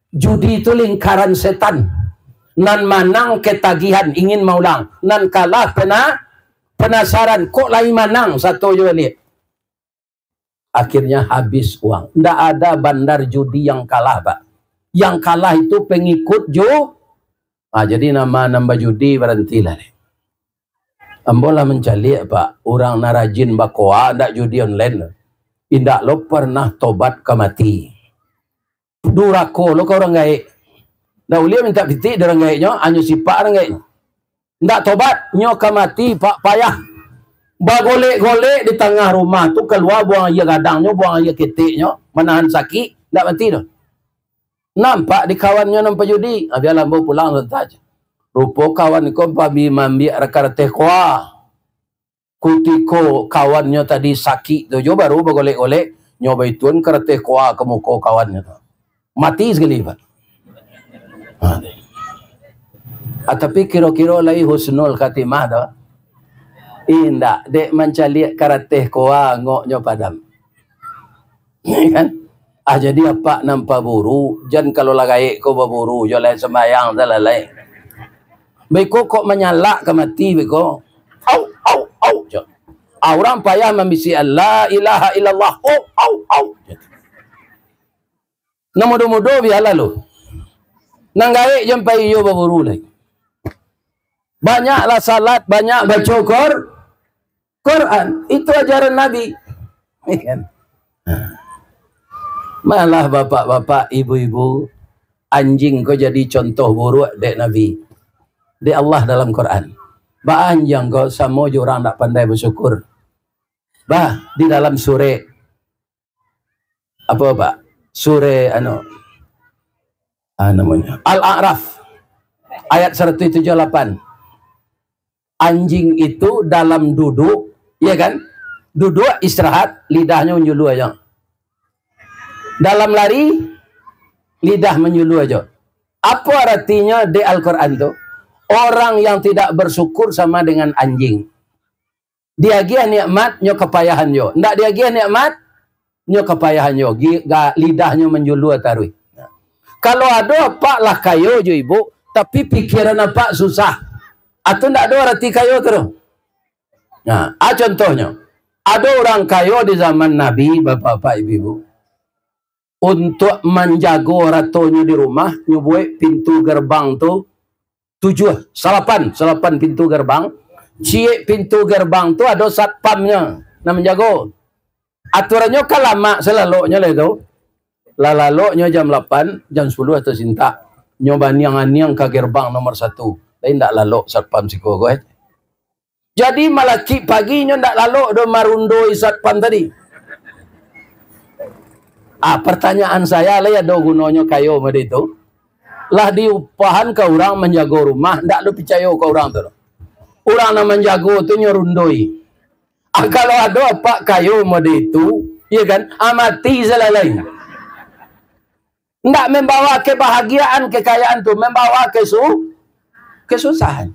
judi itu lingkaran setan. Nan menang ketagihan ingin maulang, nan kalah penasaran kok lain menang satu je balik. Akhirnya habis uang. Tidak ada bandar judi yang kalah Pak. Yang kalah itu pengikut jo. Jadi nama nambah judi berhentilah. Ambolah mencari Pak. Orang narajin bakoa ndak judi online. Indak lo pernah tobat ke mati. Durako lo kau orang gaik. Dah ulia minta piti orang gaiknya. Hanya sipak orang gaiknya. Ndak tobat, nyoka mati, Pak payah. Bagolek-golek di tengah rumah tu keluar buang air gadangnya, buang air ketiknya, menahan sakit. Tak mati dah. Nampak di kawannya nampak judi. Biar lampu pulang lentaj. Rupa kawan ko babi mambiak rakar kuah. Kutiko kawannya tadi sakit tu jo baru bagolek-golek nyoba ituan kerteh kuah ke muka kawannya tu. Mati sekali Pak. Tapi kira-kira lagi husnul khatimah dah. Indah dek mencaliak karateh kuah ngoknya padam. Kan? Jadi apa nampak buru, jan kalau lagai ko baburu, jo lain sembayang dalalai. Beko kok menyalak ke mati beko. Au. Orang payah membisi Allah ilaha illallah. Au. Namudo-mudo biarlah lu. Nang gawe jempai yo baburu lagi. Banyaklah salat, banyak baca Quran. Itu ajaran Nabi. Kan? Malah bapak-bapak, ibu-ibu, anjing kau jadi contoh buruk dek Nabi. Dek Allah dalam Quran. Ba anjing kau sama je orang tak pandai bersyukur. Bah, di dalam surah apa Pak? Surah namanya Al-A'raf ayat 178. Anjing itu dalam duduk, ya kan? Duduk istirahat, lidahnya menyulu aja. Dalam lari, lidah menyulu aja. Apa artinya di Al-Quran itu? Orang yang tidak bersyukur sama dengan anjing. Dia gia nikmat, nyo kepayahan yo. Ndak dia gia nikmat, nyo kepayahan yo. Lidahnya menyulu taruh. Kalau ada pak lah kayo jo ibu, tapi pikiran apa susah. Atau ndak ada arti kayo terus. Nah, contohnya. Ada orang kayo di zaman Nabi, bapak-bapak, ibu-ibu. Untuk menjaga ratonya di rumah, nyubuai pintu gerbang tu 8 pintu gerbang. Cie pintu gerbang tu ada satpamnya, nak menjaga. Aturannya kan lama selalunya lah itu. Lalaloknya jam 8, jam 10 atau sinta. Nyoba niang-niang ke gerbang nomor 1. Tapi tak lalok satpam siko ko. Jadi malaki paginya tak lalok do marundoi satpam tadi. Pertanyaan saya lah ya do gunanya kayo made itu. Lah diupahan ke orang menjaga rumah, ndak lu percaya ke orang tu. Orang yang menjaga tu nyorundoi. Kalau ada apa kayo made itu, ya kan? Amati selalai. Ndak membawa kebahagiaan, kekayaan tu, membawa kesusahan.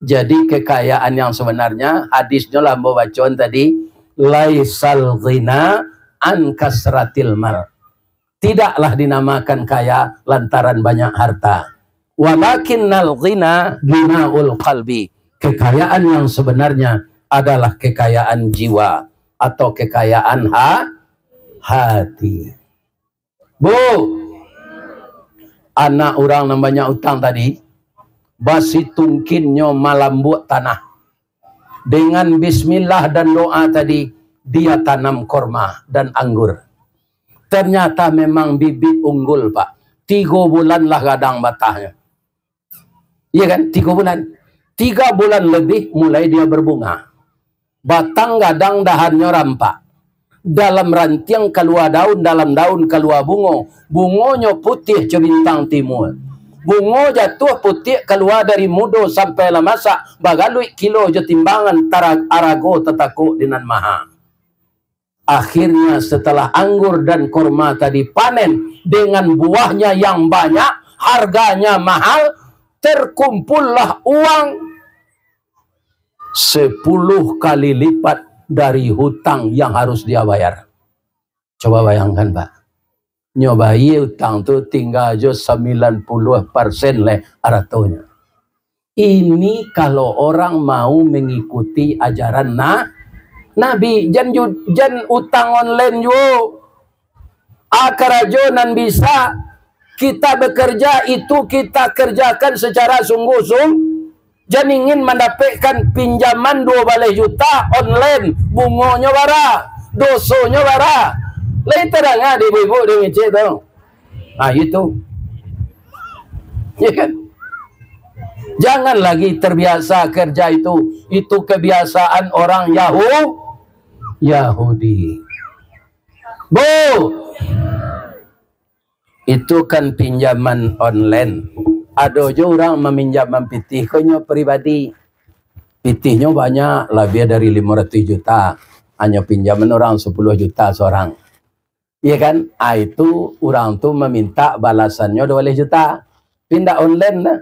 Jadi kekayaan yang sebenarnya hadisnya lambo bacaan tadi, laisal ghina an kasratil mal. Tidaklah dinamakan kaya lantaran banyak harta. Walakinnal ghina ghinaul qalbi. Kekayaan yang sebenarnya adalah kekayaan jiwa atau kekayaan hati. Bu, anak orang namanya utang tadi, basi tungkinnya malam buat tanah. Dengan bismillah dan doa tadi, dia tanam korma dan anggur. Ternyata memang bibit unggul, Pak. 3 bulan lah gadang batahnya. Iya kan? 3 bulan. 3 bulan lebih mulai dia berbunga. Batang gadang dahannya rampak. Dalam rantiang keluar daun, dalam daun keluar bungo. Bungonya putih cebintang timur. Bungo jatuh putih keluar dari mudo sampai lah masak. Bagalui kilo je timbangan arago tetaku dinan maha. Akhirnya setelah anggur dan kurma tadi panen dengan buahnya yang banyak, harganya mahal, terkumpullah uang 10 kali lipat dari hutang yang harus dia bayar. Coba bayangkan Pak. Nyobai utang tu tinggal aja 90% leh aratonya. Ini kalau orang mau mengikuti ajaran Nabi. Jan utang online yo. Akarajo nan bisa kita bekerja itu kita kerjakan secara sungguh-sungguh. Jan ingin mendapatkan pinjaman 2 juta online, bungonya bara, dosonya bara. Lain terang di ibu-ibu dengan cik tu. Itu. Ya kan? Jangan lagi terbiasa kerja itu. Itu kebiasaan orang Yahudi. Bu, itu kan pinjaman online. Ada aja orang meminjam pitih konyo pribadi. Pitihnya banyak, lebih dari 500 juta. Hanya pinjaman orang 10 juta seorang. Iya kan? Itu orang tuh meminta balasannya 12 juta. Pindah online lah.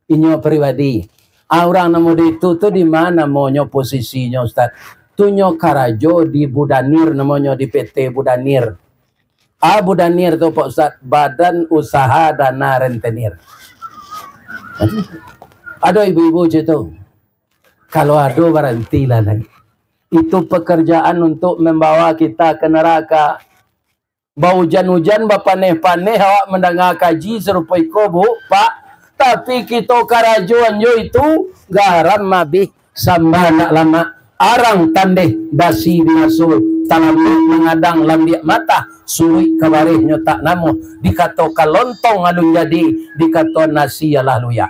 Inyo pribadi. Orang nemu itu tuh di mana namanya posisinya Ustaz? Tunyo Karajo di Budanir namanya, di PT Budanir. Budanir tuh Pak Ustaz, Badan Usaha Dana Rentenir. Ada ibu-ibu itu. Kalau ada berhentilah lagi. Itu pekerjaan untuk membawa kita ke neraka. Bau hujan-hujan bapaneh-paneh awak mendengar kaji serupa iko bu, Pak. Tapi kita karajuan yo itu garam mabih sama nak lama. Arang tandeh basi binasul talamuk mengadang lambiak mata suri kabarihnya tak namo dikato kalontong alun jadi dikato nasi yalah luya.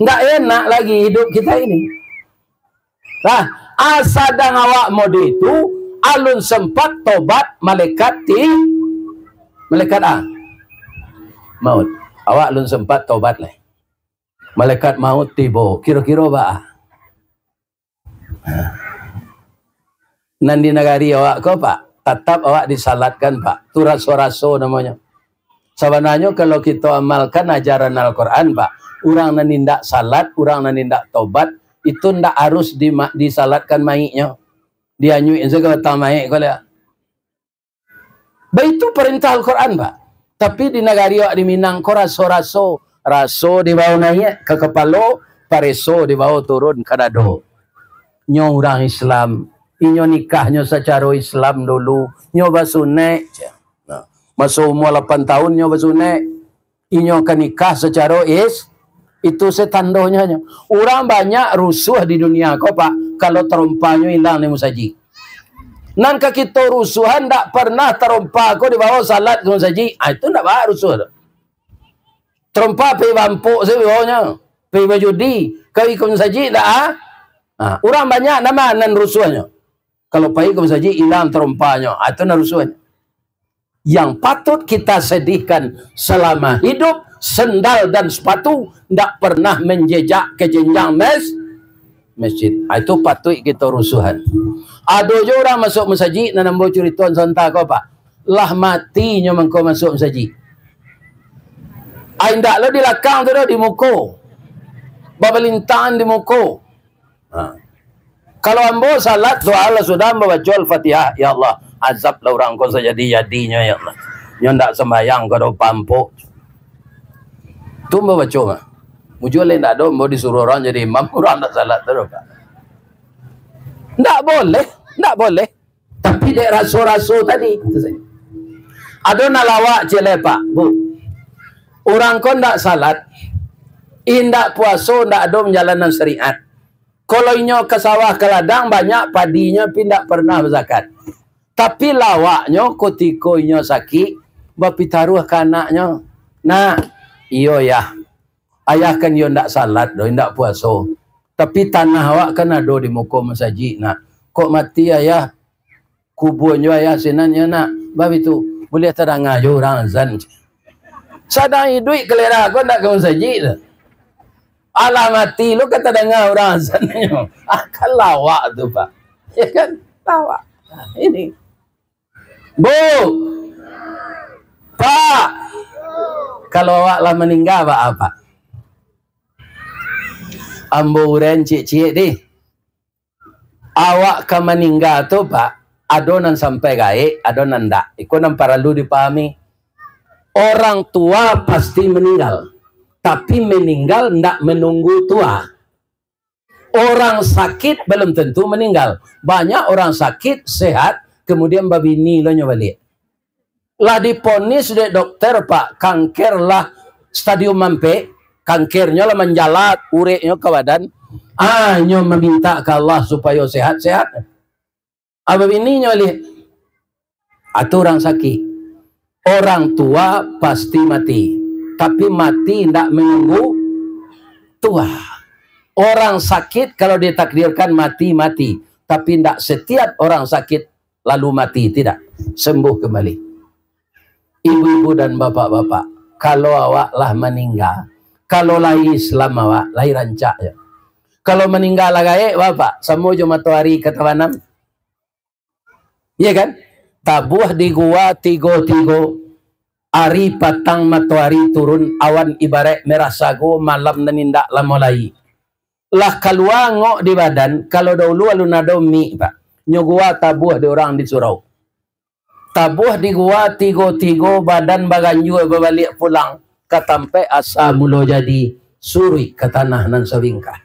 Nggak enak lagi hidup kita ini. Nah, asadang awak mode itu alun sempat tobat malaikat maut. Awak alun sempat tobat lah. Malaikat maut tiba. Kira-kira ba? Nandi nagari awak ko Pak, tetap awak disalatkan Pak. Itu raso-raso namanya. Sebenarnya kalau kita amalkan ajaran Al-Quran Pak, orang nanindak salat, orang nanindak tobat, itu ndak harus disalatkan mayitnya. Dia nyuik juga mayit kalau itu perintah Al-Quran Pak. Tapi di negari awak di Minang ko raso-raso, raso di bawah naik ke kepala, pareso di bawah turun ke dado. Nyo orang Islam, inyo nikahnya secara Islam dulu, nyo basunek. Masuk umur 8 tahun nyo basunek. Inyo kan nikah secara itu setandonya. Orang banyak rusuh di dunia kok Pak, kalau terompahnya hilang ni musaji. Nangka kita rusuhan tak pernah terompah ko di bawah salat ke musaji. Itu tak bah rusuh. Terompah pergi bampuk saya bawahnya, pergi berjudi, kau ikut musaji tak orang banyak nama nan rusuhnya. Kalau pergi ke musaji hilang terompahnya, itu nan rusuhnya. Yang patut kita sedihkan selama hidup, sendal dan sepatu tidak pernah menjejak ke jenjang masjid. Itu patut kita rusuhan. Ada je orang masuk masjid dan nampak cerita sontak kau Pak. Lah matinya mengkau masuk masjid. Indak lo di belakang tu di muka. Babelintan di muka. Kalau ambo salat doa Allah sudah membaca Al-Fatihah, ya Allah, azablah orang kau sejadi-jadinya ya Allah. Yang ndak sembahyang kau pampuk. Tu membaca mah. Mujul ndak ada mau disuruh orang jadi imam, orang ndak salat tu Pak. Ndak boleh. Tapi dek raso-raso tadi. Ada nalawak cile Pak, Bu. Orang kau ndak salat, indak puasa, ndak ada menjalankan syariat. Kalau inyo ke sawah ke ladang banyak padinya pindah pernah berzakat. Tapi lawaknya ketika inyo sakit, bapi taruh ke anaknya. Nah, iyo ya. Ayah kan yo ndak salat, do ndak puasa. Tapi tanah awak kan ada di muka masjid. Nah, kok mati ayah? Kuburnya ayah sinannya nak. Bab itu boleh terang aja orang azan. Sadai duit kelera kau ndak ke masjid. Alah mati lu kata dengar orang azannya. Kan lawak tu Pak. Ya kan? Lawak. Ini. Bu. Pak. Kalau awak lah meninggal apa? Ambo uren cik-cik di. Awak ke meninggal tu Pak, adonan sampai gaik, adonan ndak. Iku nan perlu dipahami. Orang tua pasti meninggal. Tapi meninggal ndak menunggu tua. Orang sakit belum tentu meninggal. Banyak orang sakit, sehat, kemudian babini lo balik. Lah diponis oleh dokter Pak, kanker lah stadium mampe, kankernya lah menjalat, ureknya ke badan. Nyo meminta ke Allah supaya sehat-sehat. Babini nyo balik. Atau orang sakit. Orang tua pasti mati. Tapi mati tidak menunggu tua. Orang sakit kalau ditakdirkan mati. Tapi tidak setiap orang sakit lalu mati. Tidak. sembuh kembali. Ibu-ibu dan bapak-bapak, kalau awak lah meninggal, kalau lahir Islam awak, lahir rancak ya. Kalau meninggal lah gaek bapak, semua jom matahari ke tawanam. Iya kan? Tabuh di gua tigo-tigo, hari patang matahari turun, awan ibarat merah sago, malam nenindak lah mulai. Lah keluar ngok di badan, kalau dahulu alun ada mi pak, nyogua tabuh di orang di surau. Tabuh di gua tigo-tigo, badan baganju berbalik pulang, katampe asa mulo jadi suri ke tanah nan sewingkah.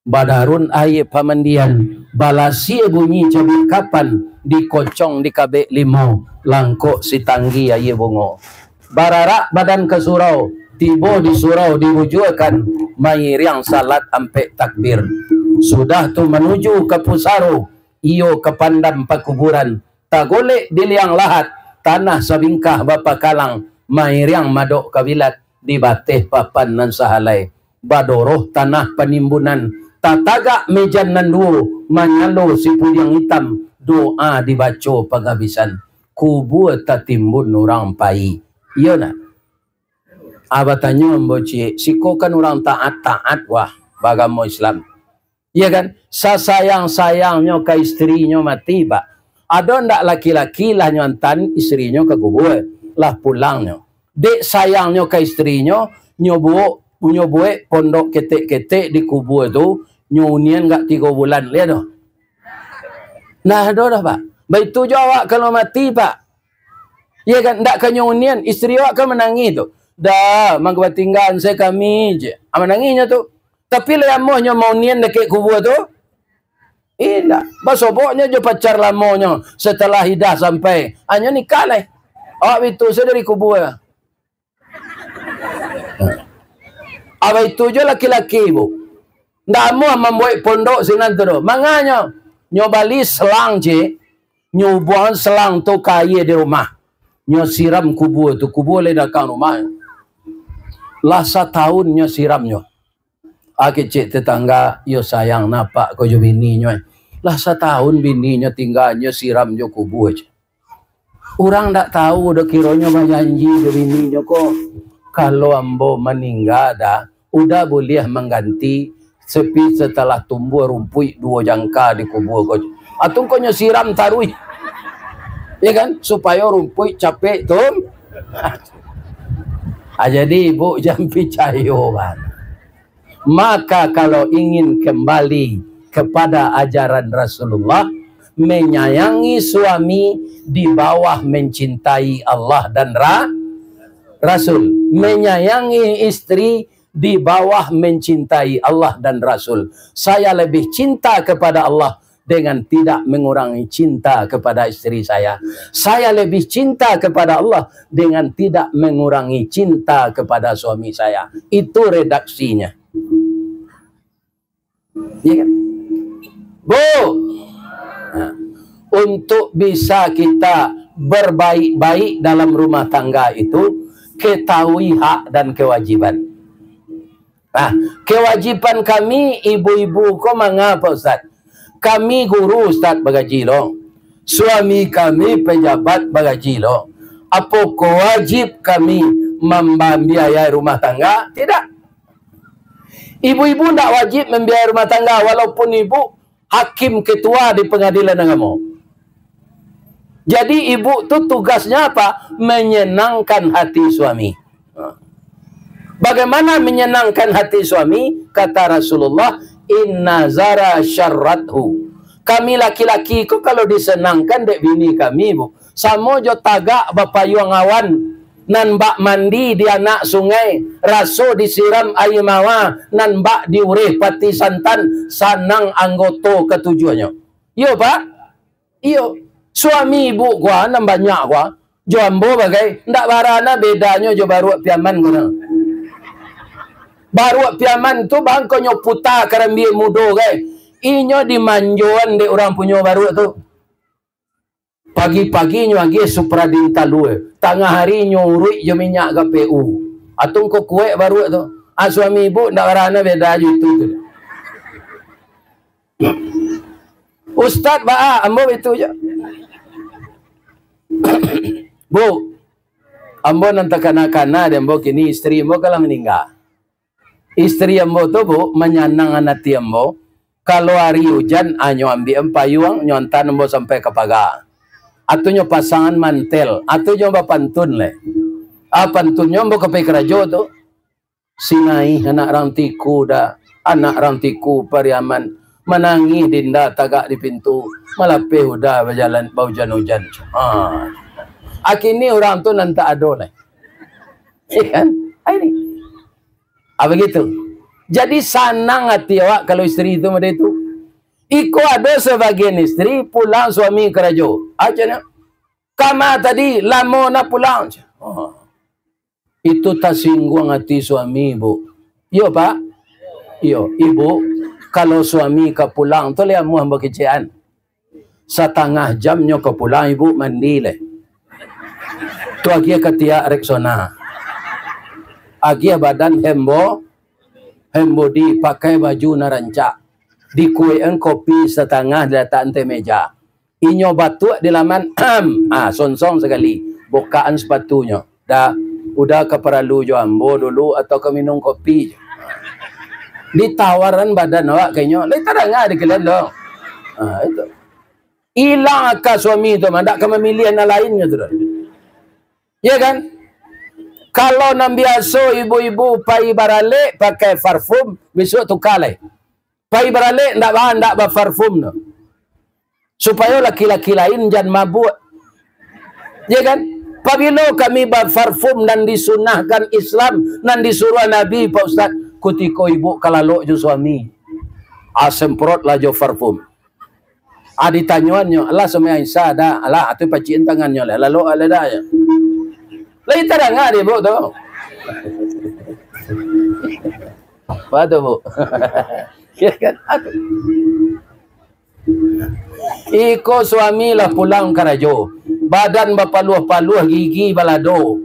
Badarun aye pamandian, balasi bunyi cabut kapan, dikocong di kabek limo, langkok si tanggi aye bongo. Bararak badan ke surau, tibo di surau diwujudkan, mayiriang salat ampe takbir. Sudah tu menuju ke pusaro, iyo ke pandam pakuburan, tak golek di liang lahat, tanah sabingkah bapa kalang, mayiriang madok kabilat, di bateh papan nan sahalai. Badoroh tanah penimbunan, tatagak mejan nandu, manyalo si pudiang hitam, doa dibaca penghabisan. Kubur tatimbun orang pai. Iya nak? Abatanya memboci, siko kan orang taat-taat wah, bagamo Islam. Iya kan? Sasayang-sayangnya ke istrinya mati pak. Ada ndak laki-laki lah nyontan istrinya ke kubur, lah pulangnya. Dek sayangnya ke istrinya, nyobuek pondok ketek-ketek di kubur tu, nyunian enggak 3 bulan, lihat tu. Nah, dah pak. Baik tu jawab kalau mati pak. Ya kan, enggak ke nyunian, istri awak kan menangis tu. Dah, mangga tinggal saya kami je. Menangisnya tu. Tapi lamohnya mau nian dekat kubur tu. Indah. Basoboknya je pacar lamohnya setelah hidah sampai. Hanya nikah lah. Awak itu saya dari kubur. Apa itu je laki-laki bu. Ndak mau membuat pondok sinan tu. Manganya nyobali selang je, nyobuang selang tu kaya di rumah. Nyo siram kubur tu, kubur le dakang rumah. Lah setahun nyo siramnya. Cik tetangga, yo sayang napak ko jo bini nyo. Lah setahun bini nyo tinggal nyo siram nyo kubur je. Orang ndak tahu udah kiranya janji jo bini nyo ko. Kalau ambo meninggal dah, udah boleh mengganti sepi setelah tumbuh rumput 2 jangka di kubur kau. Atau kau siram tarui, ya kan? Supaya rumput capek tuh. Jadi ibu jangan percaya kan. Maka kalau ingin kembali kepada ajaran Rasulullah, menyayangi suami di bawah mencintai Allah dan Rasul. Menyayangi istri di bawah mencintai Allah dan Rasul. Saya lebih cinta kepada Allah dengan tidak mengurangi cinta kepada istri saya. Saya lebih cinta kepada Allah dengan tidak mengurangi cinta kepada suami saya. Itu redaksinya. Ya kan? Bu, nah, untuk bisa kita berbaik-baik dalam rumah tangga itu, ketahui hak dan kewajiban. Nah, kewajiban kami ibu-ibu kok mengapa Ustaz? Kami guru Ustaz bagaji lo. Suami kami pejabat bagaji lo. Apa kewajib kami membiayai rumah tangga? Tidak. Ibu-ibu tidak wajib membiayai rumah tangga walaupun ibu hakim ketua di pengadilan agama. Jadi ibu tu tugasnya apa? Menyenangkan hati suami. Bagaimana menyenangkan hati suami? Kata Rasulullah, inna zara syarrathu. Kami laki-laki ku kalau disenangkan dek bini kami bu. Samo jo tagak bapayuang awan. Nan bak mandi di anak sungai. Raso disiram air mawa. Nan bak diurih pati santan. Sanang anggoto ketujuannya. Yo pak? Iyo. Suami ibu gua nan banyak gua. Jo ambo bagai. Ndak barana bedanya jo baru piaman gua. Baru piaman tu bang konyo puta karambi mudo gai. Inyo dimanjuan de orang punya baru tu. Pagi-pagi nyo agi supradin talue. Tengah hari nyo urui jo minyak KPU. Atung ko kue baru tu. Suami ibu ndak barana beda ju tu. Ustaz ba ambo itu je. Bu, ambo nanti kana-kana dan ambo kini istri ambo kalau meninggal. Istri ambo tu bu menyanang anak ambo. Kalau hari hujan, anyo ambil payung, nyontan ambo sampai ke pagar. Atau nyo pasangan mantel, atau nyo pantun le. Pantun nyo ambo ke kerajo tu. Sinai anak rantiku dah, anak rantiku pariaman. Menangi dinda tagak di pintu, malapeh udah berjalan bau hujan-hujan. Akhirnya orang tu nanti ado lah. Kan? Ini. Begitu. Jadi sanang hati awak kalau istri itu macam itu. Iko ada sebagian istri pulang suami kerajo. Aja kama tadi lama nak pulang. Itu tak singgung hati suami ibu. Yo pak. Yo ibu. Kalau suami ke pulang tu lihat muah berkecian. Setengah jamnya ke pulang ibu mandi le. Tu agia ketia Rexona. Agia badan hembo dipakai baju narancak. Dikuean kopi setengah di atas meja. Inyo batuk di laman sonsong sekali. Bukaan sepatunya. Dah udah ke peralu jo ambo dulu atau ke minum kopi. Ditawaran badan awak kayaknya. Lepas tak dengar di kalian dong. Itu. Hilang akal suami itu. Tak ke memilih yang lainnya tu. Ya kan? Kalau nam biasa ibu-ibu pai barale pakai parfum, besok tukar leh. Pai barale ndak bahan ndak parfum no. Supaya laki-laki lain jangan mabuk. Ya kan? Apabila kami berparfum dan disunahkan Islam dan disuruh Nabi Pak Ustaz, kutiko ibu kalalok jo suami. Semprot lah jo parfum. Ditanyuannya, Allah sama Aisyah dah, Allah atu paciin tangannya lah, lalu ada dah ya. Lai terang dia bu tu. Apa tu bu? Ya kan? Iko suami lah pulang kerajo. Badan berpaluh-paluh, gigi balado.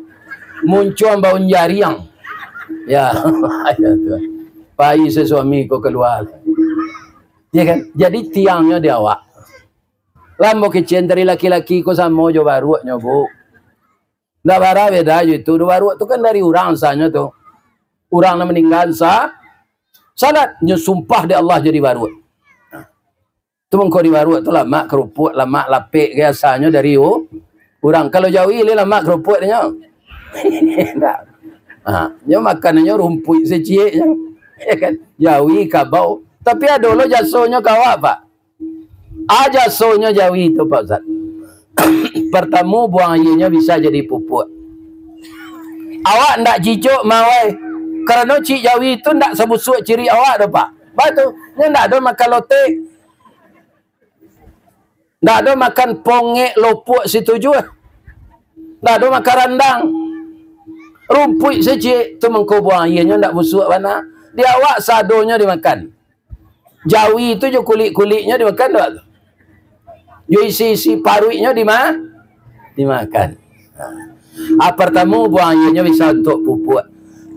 Muncul bau jariang. Ya. Pai sesuami ko keluar. Ya kan? Jadi tiangnya dia awak. Lambo kecen dari laki-laki ko sama jo baruaknya bu. Ndak bara beda itu. Baruak tu kan dari orang sanya tu. Orang yang meninggal salat sumpah di Allah jadi baruak. Tu mengko di baruak tu lama kerupuk, lama lapik biasanya dari orang. Kalau Jawi le lama kerupuk dia. Ndak. Dia makanannya rumput secik je. Ya kan? Jawi kabau. Tapi ada lo jasonya kawak pak. Jasonya Jawi itu Pak Ustaz. Pertama buang airnya bisa jadi pupuk. Awak ndak jijok mawai. Kerana cik Jawi itu ndak sebusuk ciri awak dah pak. Batu, dia ndak ada makan lotek. Ndak ada makan pongek lopuk situ juga. Ndak ada makan randang. Rumput secik tu mengko buang airnya ndak busuk mana. Dia awak sadonya dimakan. Jawi itu je kulit-kulitnya dimakan tak? Jo isi-isi paruitnya dimakan. Pertama buang airnya bisa untuk pupuk.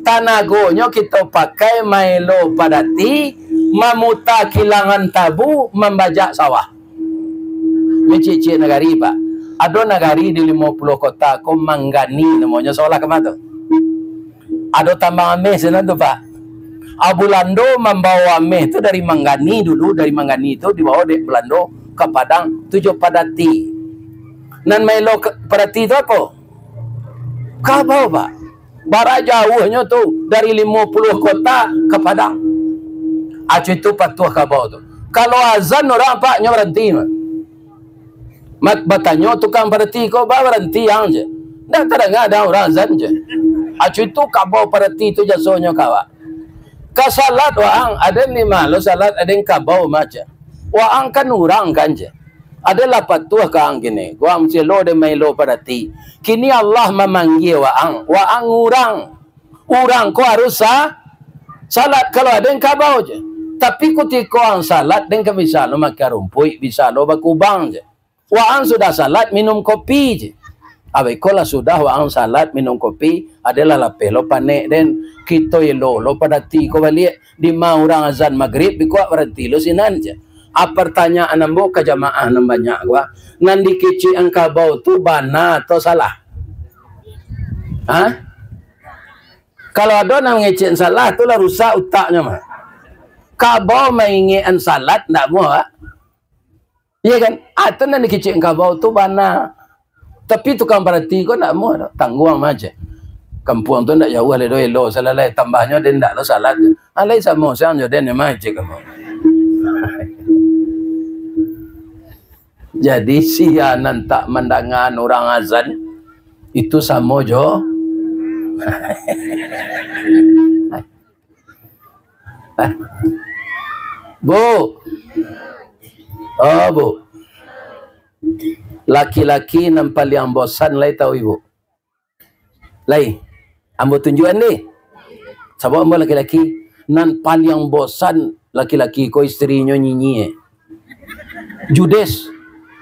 Tanagonya kita pakai Milo padati, memutar kilangan tabu, membajak sawah. Ini cik-cik negari pak. Ada negari di 50 kota, ko Manggani namanya, seolah kemana tu? Ada tambang ameh sana tu pak. Belando membawa ameh tu dari Manggani dulu, dari Manggani itu dibawa dari Belando ke Padang, tujuh padati. Dan Milo padati itu apa? Kabau pak. Bara jauhnya tu dari 50 kota ke Padang. Itu patuh kabau tu. Kalau azan orang paknya berhenti mah. Mat batanya tukang berhenti kau berhenti yang je. Dah terdengar ada orang azan je. Itu kabau berhenti tu jasonya kawa. Kasalat waang ada ni malu salat ada yang kabau macam. Waang kan orang kan je. Adalah patuh kang gini. Gua mesti lo de Milo berhenti. Kini Allah memanggil waang orang ko harus salat kalau ada yang kabau je. Tapi ketika orang salat dengan bisa lo makan rumput, bisa lo bakubang je. Waang sudah salat minum kopi je. Kalau sudah waang salat minum kopi adalah lapelo panek dan kita lo pada ti ko balik di mau orang azan maghrib bikuat berhenti lo sinan je. pertanyaan ambo ke jamaah nam banyak gua. Nandi kecil engkau bau tu bana atau salah? Hah? Kalau ada yang ngecek salah tu lah rusak utaknya mah. Kabau maingian salat ndak mau. Iya kan? Atau nandi kecek kabau tu bana. Tapi tukang perhati kau ndak mau, tangguang aja. Kampung tu ndak jauh le elo salah le tambahnya dia ndak lo salat. Alai sama sang dia ni mah cek kamu. Jadi sianan tak mendengar orang azan itu sama jo. Bu. Oh, Bu. Laki-laki yang paling bosan lai tahu ibu. Lai. Ambo tunjukan ni. Sebab ambo laki-laki nan paling bosan laki-laki ko istrinya nyinyi. Judes.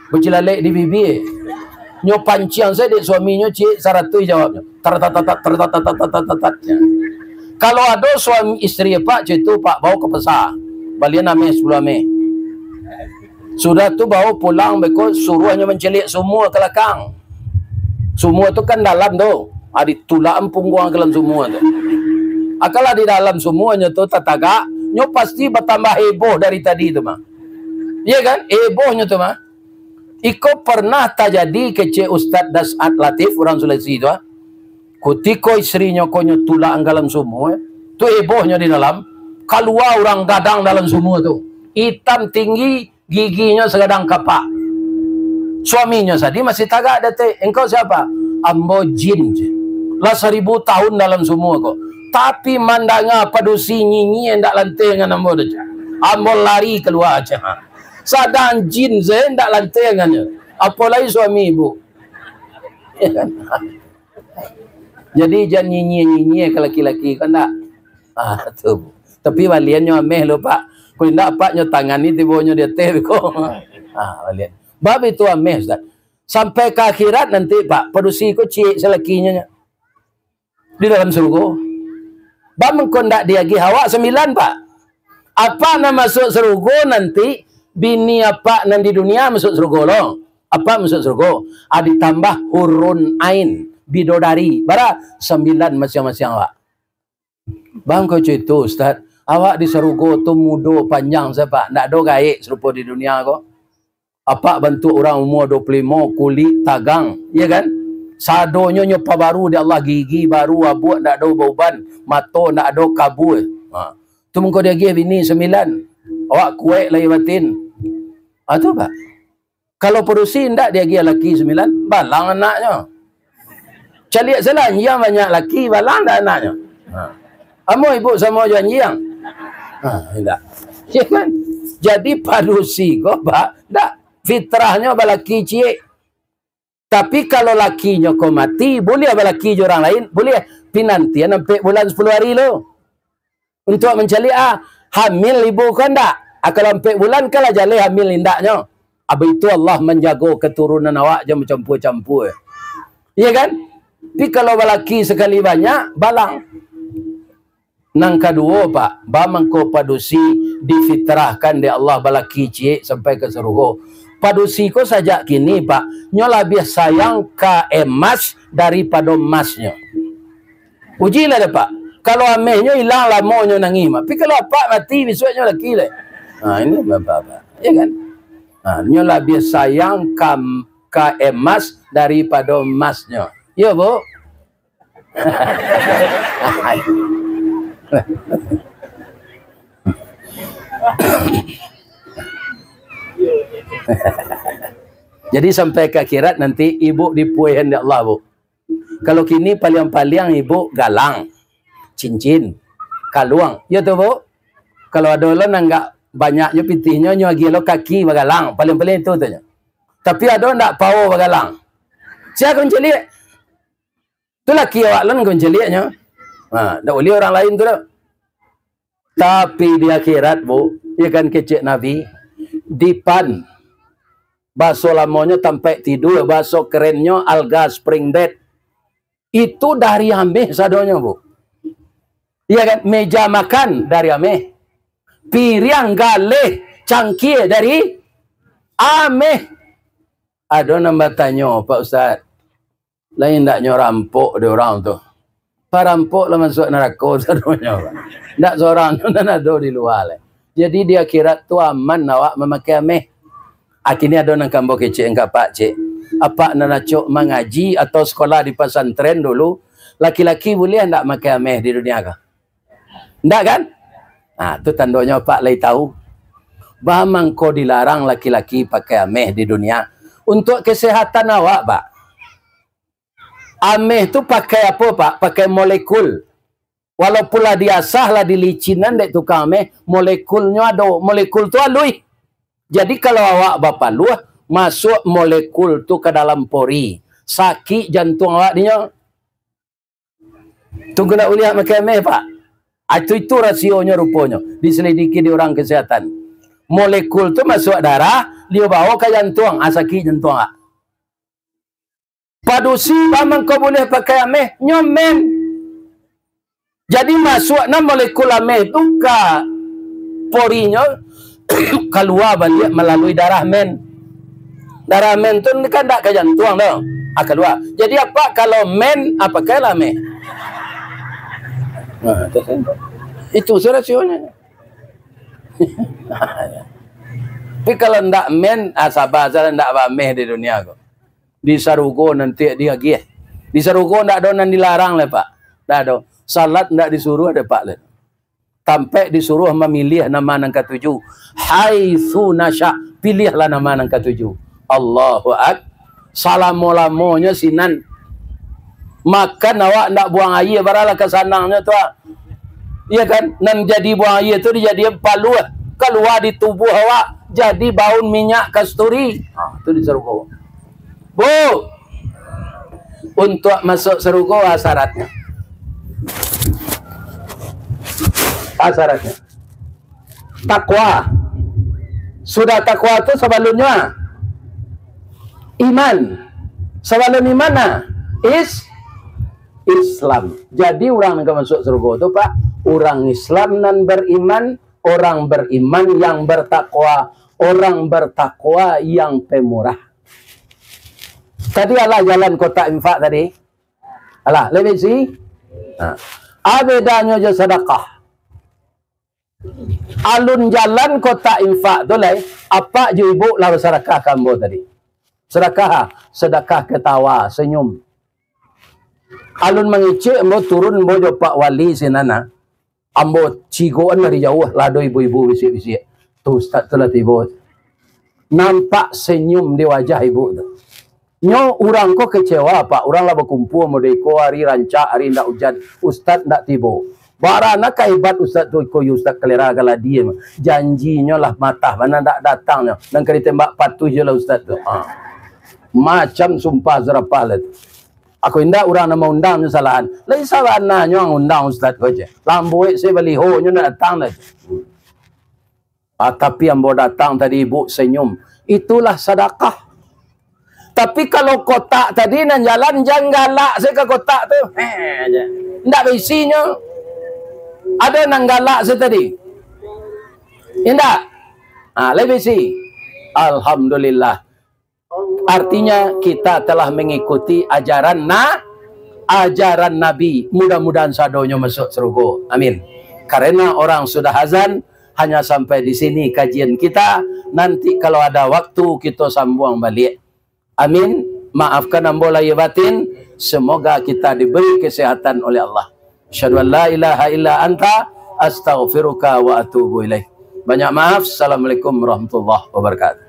Bercelalek di bibi. Nyo panciang saya dek suaminya cik saratui jawabnya. Tertatatat. Kalau ada suami istri pak cik tu pak bawa ke pasar. Balian ame 10 ame. Sudah tu bawa pulang beko suruhnya mencelik semua ke belakang. Semua tu kan dalam tu. Adi tulang punggung ke dalam semua tu. Kalau di dalam semuanya tu tataga, nyo pasti bertambah heboh dari tadi tu mah. Iya kan? Hebohnya tu mah. Iko pernah terjadi kece Ustaz Dasat Latif orang Sulawesi tu. Kutiko istrinya konyo tulang dalam semua. Tu hebohnya di dalam. Keluar orang gadang dalam semua tu. Hitam tinggi, giginya segadang kapak. Suaminya tadi masih tagak dete. Engkau siapa? Ambo jin. Lah 1000 tahun dalam semua kok. Tapi mandanga padusi nyinyi yang tak lantai dengan ambo tu. Ambo lari keluar aja. Sadang jin saya tak lantai dengannya. Apalagi suami ibu. Jadi jangan nyinyi-nyinyi ke laki-laki kan tak? Tu. Tapi waliannya ameh lo pak. Kalau tidak paknya tangan ni tiba-tiba dia teh kok. Walian. Bab itu ameh Ustaz. Sampai ke akhirat nanti pak. Padusi ko cik selakinya. Di dalam surga. Bab mengkondak dia lagi hawa 9 pak. Apa nama masuk surga nanti? Bini apa nan di dunia masuk surga loh. Apa masuk surga? Ditambah hurun ain. Bidodari. Bara 9 masing-masing awak. Bang kau cerita Ustaz. Awak di surga tu muda panjang siapa? Tak ada gaik serupa di dunia kau. Apa bantu orang umur 25 kulit tagang. Ya kan? Sadonya nyopa baru di Allah gigi baru abuk tak ada beban. Mata tak ada kabul. Tu mengkau dia gigi bini 9. Awak kuat lahir batin. Tu pak. Kalau perusi tak dia gigi laki 9. Balang anaknya. Caliak salah. Yang banyak laki balang dah anaknya. Amo ibu sama juan yang. Tidak. Ya kan? Jadi padusi kok pak. Tak. Fitrahnya balaki cik. Tapi kalau lakinya kau mati, boleh balaki orang lain? Boleh. Pinantian sampai bulan 10 hari lo. Untuk mencari hamil ibu kan tak? Kalau sampai bulan kalah jalih hamil indaknya. Abis itu Allah menjaga keturunan awak jangan campur-campur. Iya kan? Tapi kalau balaki sekali banyak, balang. Nang kedua pak, bamangko padusi difitrahkan di Allah balaki cik sampai ke surga. Padusi ko saja kini pak, nyo lebih sayang ke emas daripada emasnya. Ujilah deh pak. Kalau amehnya hilang lamonyo nangima. Tapi kalau pak mati besoknya laki le. Ini bapak. Ya kan? Nyo lebih sayang ke emas daripada emasnya. Ya bu. Jadi sampai ke akhirat nanti ibu dipuihan di Allah bu. Kalau kini paling-paling ibu galang, cincin, kaluang. Ya tu bu. Kalau ada orang enggak banyaknya pitihnya nyagi lo kaki bagalang. Paling-paling itu tu. Tapi ada enggak pau bagalang. Siapa mencelik? Tu laki awak lan menceliknya. Tak boleh orang lain tu dah. Tapi di akhirat bu, ya kan kecik Nabi, dipan baso lamanya sampai tidur, baso kerennya alga spring bed. Itu dari ameh sadonya bu. Iya kan, meja makan dari ameh. Piring galeh cangkir dari ameh. Ada nambah tanya, Pak Ustaz. Lain tak rampok dia orang tu. Parampok lah masuk neraka semuanya. Tak seorang tu nak ada di luar lah. Jadi dia kira tu aman awak memakai ameh. Akhirnya ada nak kambok kecik engkau pak cik. Apa nak cok mengaji atau sekolah di pesantren dulu, laki-laki boleh tak pakai ameh di dunia ke? Tak kan? Nah, tu tandanya pak lai tahu. Bahamang kau dilarang laki-laki pakai ameh di dunia. Untuk kesehatan awak, Pak. Ameh tu pakai apa, Pak? Pakai molekul. Walaupun lah diasah lah di licinan dek tukang ameh, molekulnya ada. Molekul tu alui. Jadi kalau awak bapak luah, masuk molekul tu ke dalam pori. Sakit jantung awak dia. Tunggu nak uliah pakai ameh, Pak. Itu rasionya rupanya. Diselidiki di orang kesehatan. Molekul tu masuk darah, dia bawa ke jantung, sakit jantung. Padusi memang kau boleh pakai ameh, nyomen. Jadi masuk na molekul ameh tu ke porinya, keluar balik melalui darah men. Darah men tu kan tak ke jantung dah, keluar. Jadi apa kalau men, apa ke ameh? Nah, itu rasionya. Tapi kalau ndak men, sabar saja ndak ameh di dunia kok. Di Sarugo nanti dia gih. Di Sarugo ndak ada nan dilarang le Pak. Ndak ada. Salat ndak disuruh ada Pak le. Sampai disuruh memilih nama yang ketujuh. Haitsu nasya, pilihlah nama yang ketujuh. Allahu akbar. Salamu-lamunya sinan. Makan awak ndak buang air baralah ke sanangnya tu. Iya kan? Nan jadi buang air tu dijadikan palu keluar di tubuh awak jadi bau minyak kasturi. Itu di Sarugo. Bu, untuk masuk Sarugo syaratnya. Syaratnya. Takwa. Sudah takwa itu sebelumnya iman. Sebelum iman Islam. Jadi orang yang masuk Sarugo itu Pak, orang Islam dan beriman, orang beriman yang bertakwa, orang bertakwa yang pemurah. Tadi Allah jalan kota infak tadi. Allah, lebih sih. Bedanya je sedekah. Alun jalan kota infak tu lai, apa je ibu lalu sedekah kambo tadi? Sedekah ketawa, senyum. Alun mengicik ambo turun ambo jo Pak Wali sinana. Ambo cigoan dari jauh lado ibu-ibu bisik-bisik. Tu ustaz tu lah tiba. Nampak senyum di wajah ibu tu. Nyo orang ko kecewa Pak. Orang lah berkumpul modeko hari rancak hari ndak hujan. Ustaz ndak tiba. Barana kaibat ustaz tu ko ustaz kelera gala dia. Janjinya lah matah mana ndak datangnya. Dan kali tembak patuh je lah ustaz tu. Macam sumpah serapah lah tu. Aku indah orang nama undang kesalahan. Lain salah nanya undang ustaz ko je. Lambu saya beliho nya nak datang dah. Tapi ambo datang tadi ibu senyum. Itulah sedekah. Tapi kalau kotak tadi nan jalan jangan galak saya ke kotak tu. Aja. Ndak berisinya. Ada nan galak saya tadi. Indah. Lebih isi. Alhamdulillah. Artinya kita telah mengikuti ajaran Nabi. Mudah-mudahan sadonya masuk surga. Amin. Karena orang sudah azan, hanya sampai di sini kajian kita. Nanti kalau ada waktu kita sambung balik. Amin. Maafkan ambo lahir batin. Semoga kita diberi kesehatan oleh Allah. Asyhadu an la ilaha illa anta astaghfiruka wa atubu ilaih. Banyak maaf. Assalamualaikum warahmatullahi wabarakatuh.